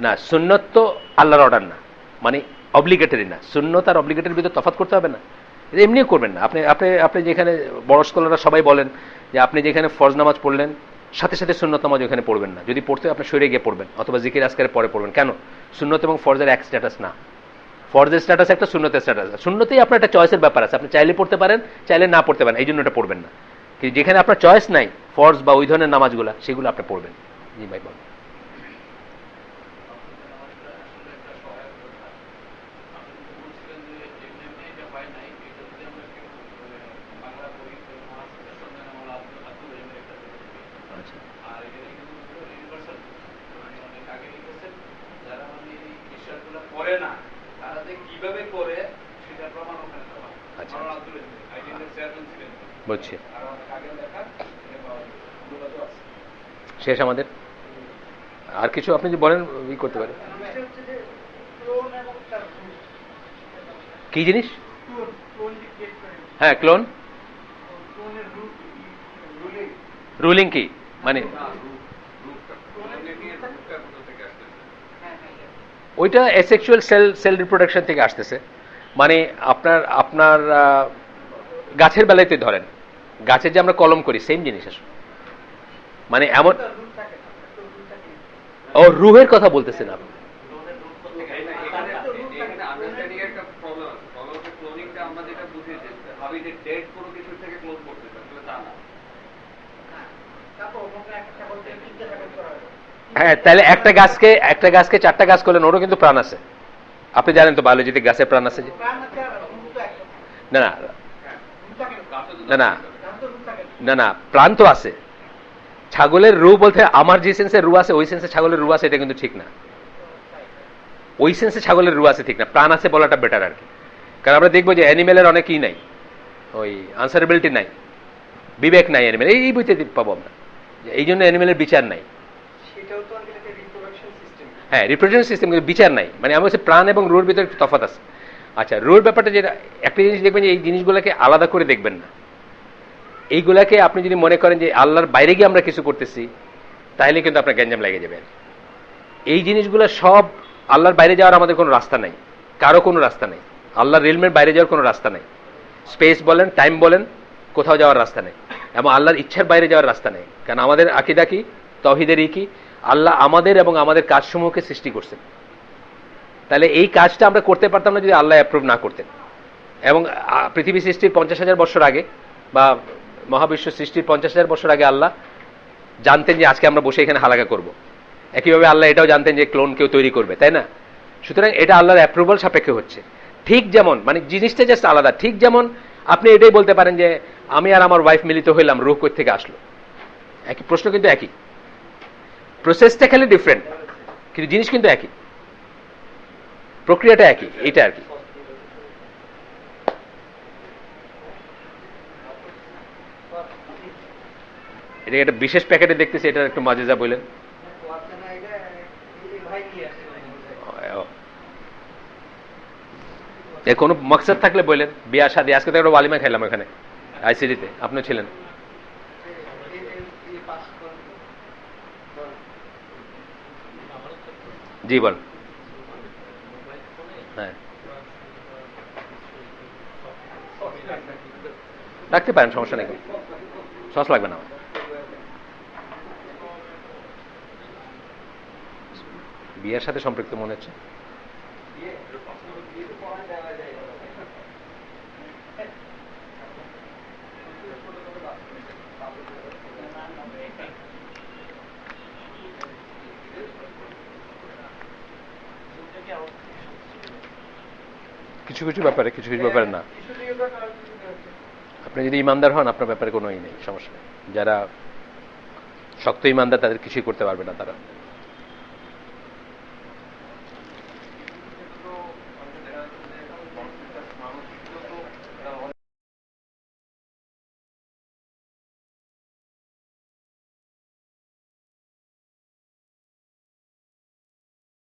না, সুন্নত তো আল্লাহর অর্ডার না, মানে অব্লিগেটরি না। সুন্নত আর অব্লিগেটরির ভিতরে তফাৎ করতে হবে না। এমনিও করবেন না। আপনি আপনি আপনি যেখানে বড় স্কলাররা সবাই বলেন যে আপনি যেখানে ফরজ নামাজ পড়লেন, সাথে সাথে সুন্নত নামাজ ওখানে পড়বেন না। যদি পড়তে আপনি সরে গিয়ে পড়বেন, অথবা জিকির আজকারের পরে পড়বেন। কেন? সুন্নত এবং ফরজের এক স্ট্যাটাস না। ফরজের স্ট্যাটাস একটা, সুন্নতের স্ট্যাটাস। সুন্নতেই আপনার একটা চয়েসের ব্যাপার আছে, আপনি চাইলে পড়তে পারেন, চাইলে না পড়তে পারেন, এই জন্য এটা পড়বেন না। কিন্তু যেখানে আপনার চয়েস নাই, ফরজ বা ওই ধরনের নামাজগুলা, সেগুলো আপনি পড়বেন। জি ভাই বল। বলছি শেষ আমাদের, আর কিছু আপনি যদি বলেন ই করতে পারেন। কি জিনিস? হ্যাঁ, ক্লোন রুলিং কি মানে? ওইটা অ্যাসেক্সুয়াল সেল রিপ্রোডাকশন থেকে আসতেছে। মানে আপনার আপনার গাছের বেলাতে ধরেন, গাছে যে আমরা কলম করি, সেম জিনিস আসলে। মানে এমন, ও রুহের কথা বলতেছেন আপনি? হ্যাঁ, তাহলে একটা গাছকে 4টা গাছ করলেন, ওরও কিন্তু প্রাণ আছে। আপনি জানেন তো বায়োলজিতে গাছের প্রাণ আছে। যে না না না না না না, প্রাণ তো আছে। ছাগলের রু বলতে আমার যে সেন্সে রু আছে, ওই সেন্সে ছাগলের রু আছে, এটা কিন্তু ঠিক না। ওই সেন্সে ছাগলের রু আছে ঠিক না, প্রাণ আছে বলাটা বেটার আর কি। কারণ আমরা দেখবো যে অ্যানিমেলের অনেকই নাই, ওই আনসারেবিলিটি নাই, বিবেক নাই অ্যানিমেল, এই বইতে পাবো আমরা। এই জন্য অ্যানিমেলের বিচার নাই। হ্যাঁ, রিপ্রোডাকশন সিস্টেম, কিন্তু বিচার নাই। মানে আমার কাছে প্রাণ এবং রুর ভিতরে একটু তফাৎ আছে। আচ্ছা, রুর ব্যাপারটা যেটা, একটা জিনিস দেখবেন যে এই জিনিসগুলোকে আলাদা করে দেখবেন না। এইগুলাকে আপনি যদি মনে করেন যে আল্লাহর বাইরে গিয়ে আমরা কিছু করতেছি, তাহলে কিন্তু আপনার গ্যাঞ্জাম লেগে যাবে। এই জিনিসগুলো সব আল্লাহর বাইরে যাওয়ার আমাদের কোনো রাস্তা নাই, কারো কোনো রাস্তা নেই। আল্লাহর রিলমের বাইরে যাওয়ার কোনো রাস্তা নেই। স্পেস বলেন, টাইম বলেন, কোথাও যাওয়ার রাস্তা নেই, এবং আল্লাহর ইচ্ছার বাইরে যাওয়ার রাস্তা নেই। কারণ আমাদের আকীদা কি, তাওহীদের কি, আল্লাহ আমাদের এবং আমাদের কাজসমূহকে সৃষ্টি করছেন। তাহলে এই কাজটা আমরা করতে পারতাম না যদি আল্লাহ অ্যাপ্রুভ না করতেন। এবং পৃথিবী সৃষ্টির 50,000 বছর আগে, বা মহাবিশ্ব সৃষ্টির 50,000 বছর আগে আল্লাহ জানতেন যে আজকে আমরা বসে এখানে হালাকা করব। একইভাবে আল্লাহ এটাও জানতেন যে ক্লোন কেউ তৈরি করবে, তাই না? সুতরাং এটা আল্লাহর অ্যাপ্রুভাল সাপেক্ষে হচ্ছে। ঠিক যেমন, মানে জিনিসটা জাস্ট আলাদা। ঠিক যেমন আপনি এটাই বলতে পারেন যে আমি আর আমার ওয়াইফ মিলিত হইলাম, রূহ কই থেকে আসলো। একই প্রশ্ন, কিন্তু একই প্রসেসটা, খালি ডিফারেন্ট, কিন্তু জিনিস কিন্তু একই, প্রক্রিয়াটা একই, এটা আর কি। এটা একটা বিশেষ প্যাকেটে দেখতেছি, এটা একটু মাজেজা বললেন। এর কোনো মকসদ থাকলে বললেন। বিয়া শাদী, আজকে তো একটা ওয়ালিমা খাইলাম ওখানে আইসিডিতে, আপনিও ছিলেন। জি বল। হ্যাঁ, রাখতে পারেন, সমস্যা নেই, সস লাগবে না। বিয়ের সাথে সম্পৃক্ত মনে হচ্ছে। কিছু কিছু ব্যাপারে, কিছু কিছু ব্যাপারে না। আপনি যদি ইমানদার হন, আপনার ব্যাপারে কোনো নেই, সমস্যা নেই। যারা শক্ত ইমানদার তাদের কিছুই করতে পারবে না তারা।